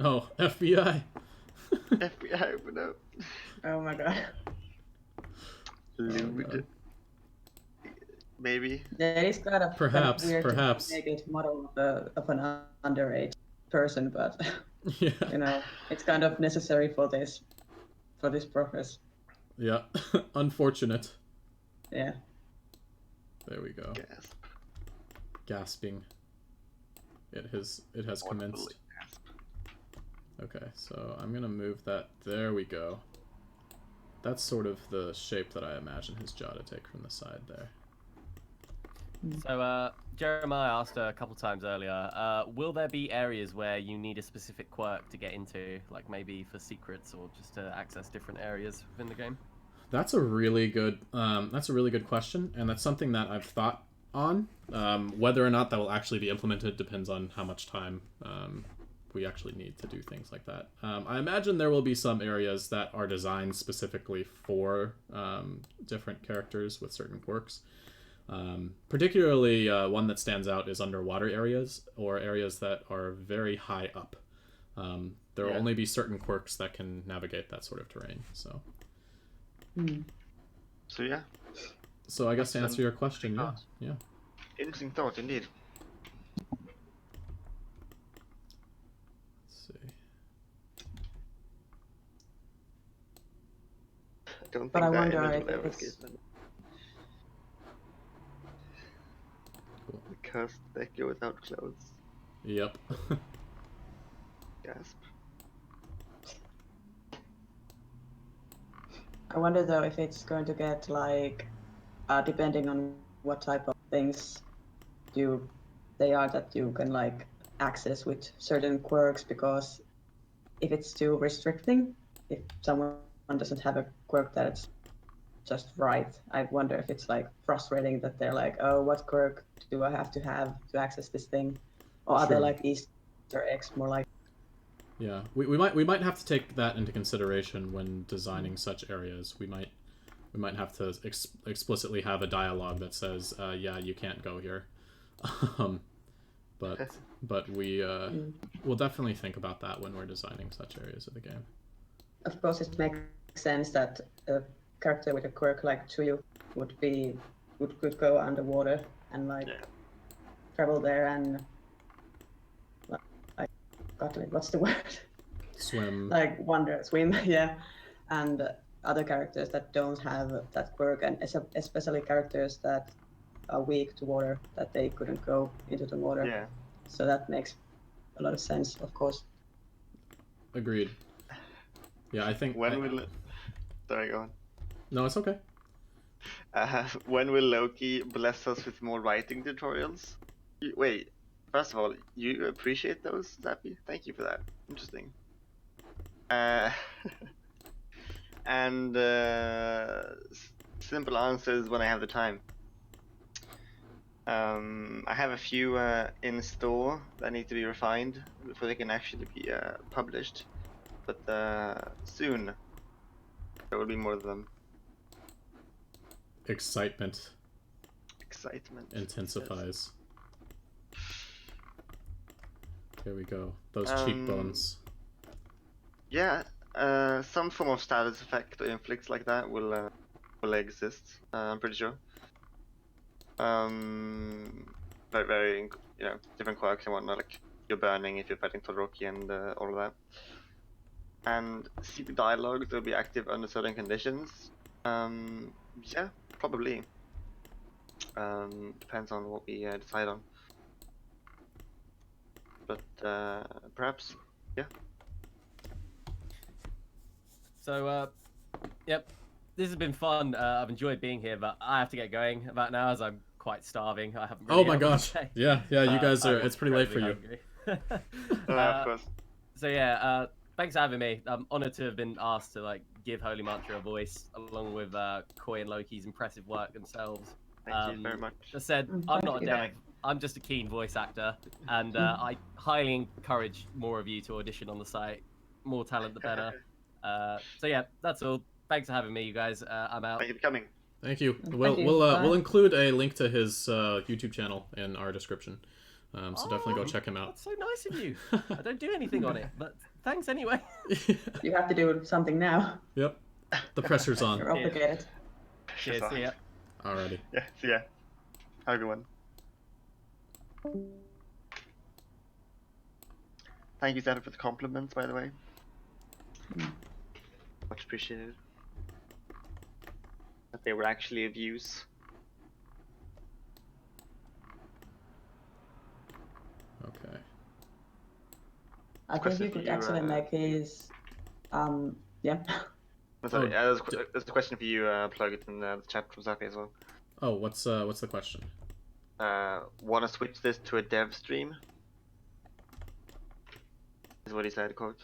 Oh, FBI. FBI open up. Oh my god. Lewd. Maybe. That is kind of Perhaps, weird perhaps. to make it model of an underage person, but Yeah. it's kind of necessary for this purpose. Yeah. Unfortunate. Yeah. There we go. Gasp. Gasping. It has commenced. Gasp. Okay, so I'm gonna move that. There we go. That's sort of the shape that I imagine his jaw to take from the side there. So, Jeremiah asked a couple times earlier, will there be areas where you need a specific quirk to get into, like maybe for secrets or just to access different areas within the game? That's a really good question, and that's something that I've thought on. Whether or not that will actually be implemented depends on how much time we actually need to do things like that. I imagine there will be some areas that are designed specifically for different characters with certain quirks. Particularly one that stands out is underwater areas or areas that are very high up. There will only be certain quirks that can navigate that sort of terrain. So yeah. So I guess to answer your question, yeah. Interesting thought indeed. Let's see. I don't But think I that wonder image if will ever it's- escape them. The cursed Becky without clothes. Yep. Gasp. I wonder though if it's going to get like, depending on what type of things they are that you can like access with certain quirks, because if it's too restricting, if someone doesn't have a quirk that's just right, I wonder if it's like frustrating that they're like, oh, what quirk do I have to access this thing? Or are they Sure. like Easter eggs more like? Yeah, we might have to take that into consideration when designing such areas. We might have to explicitly have a dialogue that says, yeah, you can't go here. But we'll definitely think about that when we're designing such areas of the game. Of course, it makes sense that a character with a quirk like Chuyu could go underwater and like travel there and like what's the word? Swim. Like swim, yeah. And other characters that don't have that quirk, and especially characters that are weak to water, that they couldn't go into the water. Yeah. So that makes a lot of sense, of course. Agreed. Yeah, I think. Sorry, go on. No, it's okay. When will Loki bless us with more writing tutorials? Wait, first of all, you appreciate those, Zappy? Thank you for that. Interesting. And simple answers when I have the time. I have a few in store that need to be refined before they can actually be published, but soon there will be more of them. Excitement Yes. intensifies. There we go. Those cheekbones. Yeah, some form of status effect or inflicts like that will exist. I'm pretty sure. Very different quirks and whatnot. Like you're burning if you're fighting Todoroki and all of that. And secret dialogues will be active under certain conditions. Yeah, probably. Depends on what we decide on. But perhaps, yeah. So, yep. this has been fun. I've enjoyed being here, but I have to get going about now as I'm quite starving. I haven't. Really Oh my had much gosh. today. Yeah, you guys are. I'm It's pretty late for you. incredibly hungry. Of course. So yeah, thanks for having me. I'm honored to have been asked to like give Holy Mantra a voice, along with Koi and Loki's impressive work themselves. Thank you very much. As said, I'm not a dev. I'm just a keen voice actor, and I highly encourage more of you to audition on the site. More talent, the better. So yeah, that's all. Thanks for having me, you guys. I'm out. Thank you for coming. Thank you. Thank We'll you. we'll Bye. include a link to his YouTube channel in our description. So definitely go check him out. That's so nice of you. I don't do anything on it, but thanks anyway. You have to do something now. Yep. The pressure's on. You're obligated. Cheers. See ya. Alrighty. Yeah, see ya. Have a good one. Thank you, Zeta, for the compliments, by the way. Much appreciated. That they were actually of use. Okay. I think Question you for could you, actually make his, yeah. Sorry, Oh, there's a question for you, plug it in the chat from Zafi as well. Oh, what's the question? Want to switch this to a dev stream? Is what he said, quote.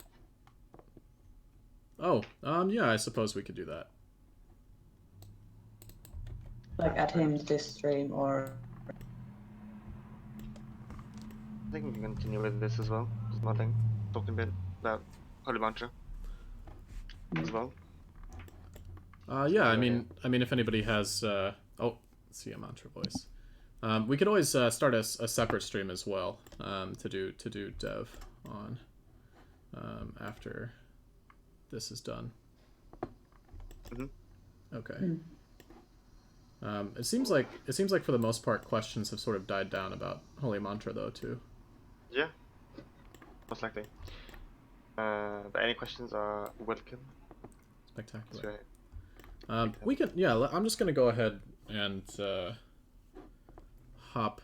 Oh, yeah, I suppose we could do that. Like add him to this stream or. I think we can continue with this as well. Just modding, talking a bit about Holy Mantra as well. Yeah, I mean, if anybody has, oh, let's see a mantra voice. We could always start a separate stream as well, to do dev on, after this is done. Okay. It seems like for the most part questions have sort of died down about Holy Mantra though too. Yeah, most likely. But any questions are welcome. Spectacular. We can, yeah, I'm just gonna go ahead and hop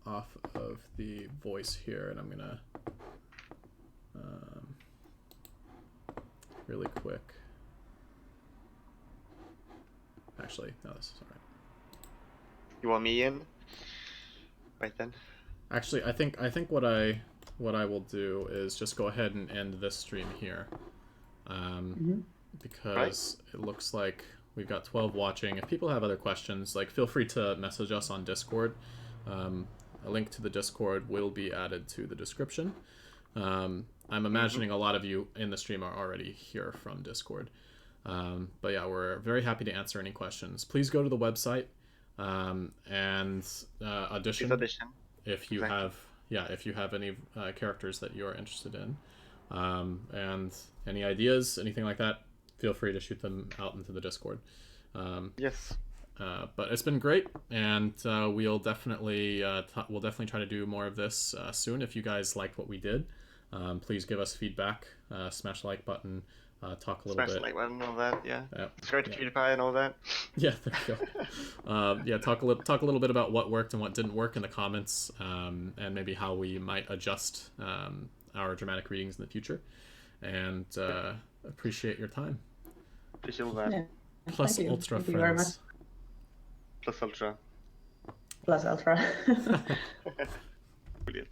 off of the voice here, and I'm gonna really quick. Actually, no, this is alright. You want me in? Right then. Actually, I think what I will do is just go ahead and end this stream here, because it looks like we've got 12 watching. If people have other questions, like, feel free to message us on Discord. A link to the Discord will be added to the description. I'm imagining a lot of you in the stream are already here from Discord. But yeah, we're very happy to answer any questions. Please go to the website and audition if you have any characters that you're interested in, and any ideas, anything like that. Feel free to shoot them out into the Discord. Yes. But it's been great, and we'll definitely try to do more of this soon. If you guys liked what we did, please give us feedback. Smash the like button. Talk a little bit. Smash the like button and all that. Yeah. Yep. Subscribe to PewDiePie and all that. Yeah, there you go. Yeah, talk a little bit about what worked and what didn't work in the comments, and maybe how we might adjust our dramatic readings in the future. And appreciate your time. Appreciate all that. Yeah. Plus Thank you. ultra Thank you very much. friends. Plus Ultra. Plus Ultra. Brilliant.